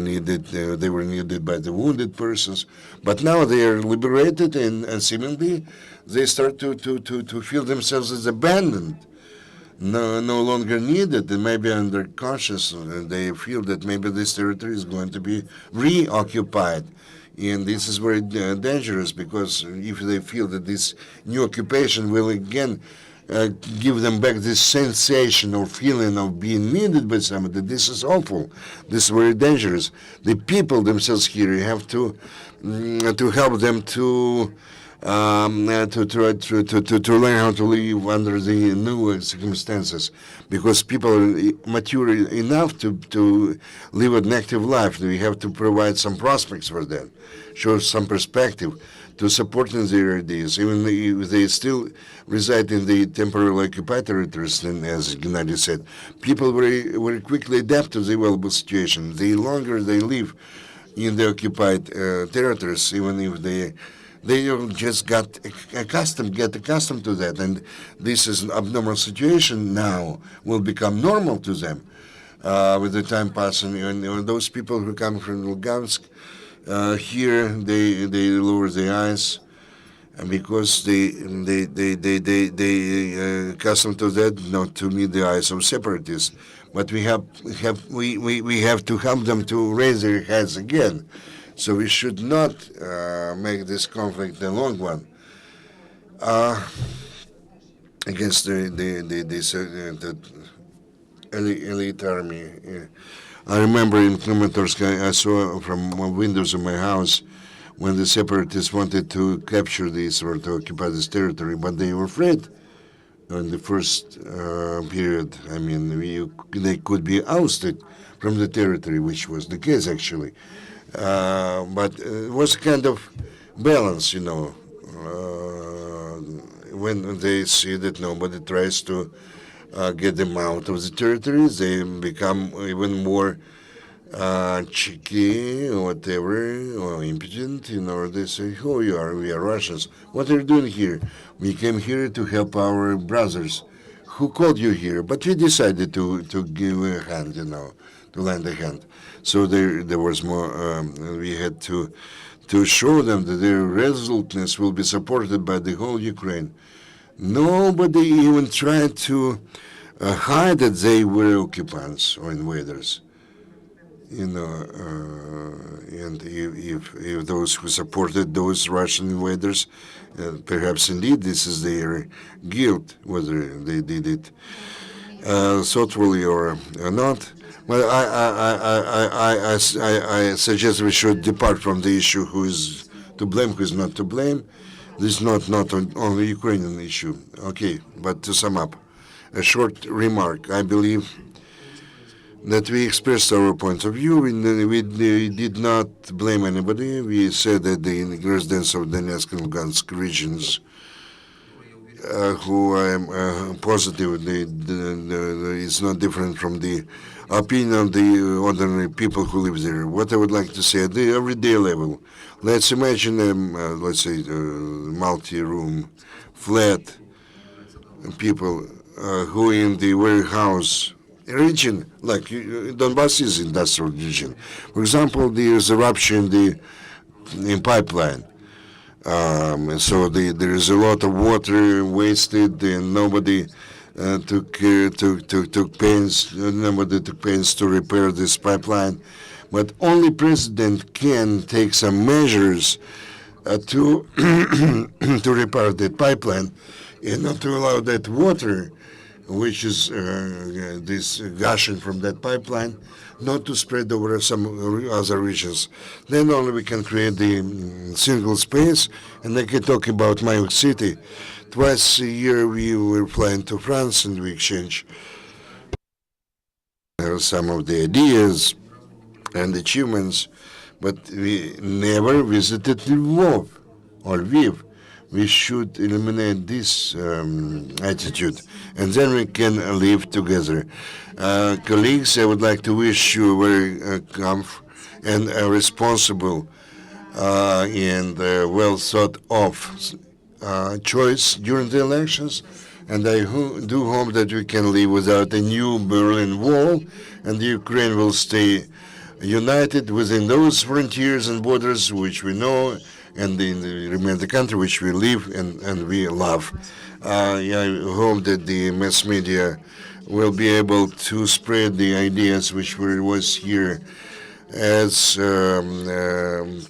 were needed by the wounded persons. But now they are liberated and seemingly they start to feel themselves as abandoned, no longer needed, and maybe under conscious they feel that maybe this territory is going to be reoccupied. And this is very dangerous because if they feel that this new occupation will again give them back this sensation or feeling of being needed by somebody, this is awful. This is very dangerous. The people themselves here have to help them to try to learn how to live under the new circumstances, because people are mature enough to live an active life. We have to provide some prospects for them, show some perspective, to support their ideas, even if they still reside in the temporarily occupied territories. And as Gennady said, people very quickly adapt to the available situation. The longer they live in the occupied territories, even if they just get accustomed to that, and this is an abnormal situation now will become normal to them with the time passing. And those people who come from Lugansk here, they lower their eyes, and because they accustomed to that, not to meet the eyes of separatists. But we have to help them to raise their heads again. So we should not make this conflict a long one against the elite army. I remember in Kramatorsk, I saw from windows of my house when the separatists wanted to capture this or to occupy this territory, but they were afraid in the first period. I mean, they could be ousted from the territory, which was the case actually. But it was a kind of balance, when they see that nobody tries to get them out of the territories, they become even more cheeky or whatever, or impudent. They say, "Who you are? We are Russians. What are you doing here? We came here to help our brothers. Who called you here?" But we decided to give a hand, to lend a hand. So there was more. We had to show them that their resoluteness will be supported by the whole Ukraine. Nobody even tried to hide that they were occupants or invaders. And if those who supported those Russian invaders, perhaps indeed this is their guilt, whether they did it thoughtfully or not. Well, I suggest we should depart from the issue who is to blame, who is not to blame. This is not only a Ukrainian issue. Okay, but to sum up, a short remark. I believe that we expressed our point of view. We did not blame anybody. We said that the residents of Donetsk and Lugansk regions, who I am positive it's not different from the opinion of the ordinary people who live there. What I would like to say at the everyday level, let's imagine let's say multi-room flat people who in the warehouse region, like Donbass is industrial region. For example, there is eruption in pipeline. So there is a lot of water wasted, and nobody took pains. Nobody took pains to repair this pipeline. But only president can take some measures to to repair that pipeline, and not to allow that water, which is this gushing from that pipeline, not to spread over some other regions. Then only we can create the single space. And I can talk about my city. Twice a year we were flying to France and we exchange some of the ideas and achievements, but we never visited Lvov or Lviv, We should eliminate this attitude, and then we can live together. Colleagues, I would like to wish you a very and responsible and well thought of choice during the elections. And I do hope that we can live without a new Berlin Wall, and Ukraine will stay united within those frontiers and borders which we know, and remain the country which we live and we love. I hope that the mass media will be able to spread the ideas which were was here as to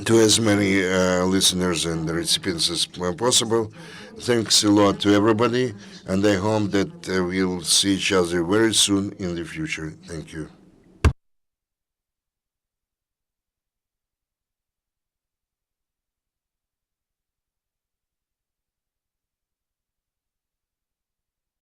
as many listeners and recipients as possible. Thanks a lot to everybody, and I hope that we'll see each other very soon in the future. Thank you.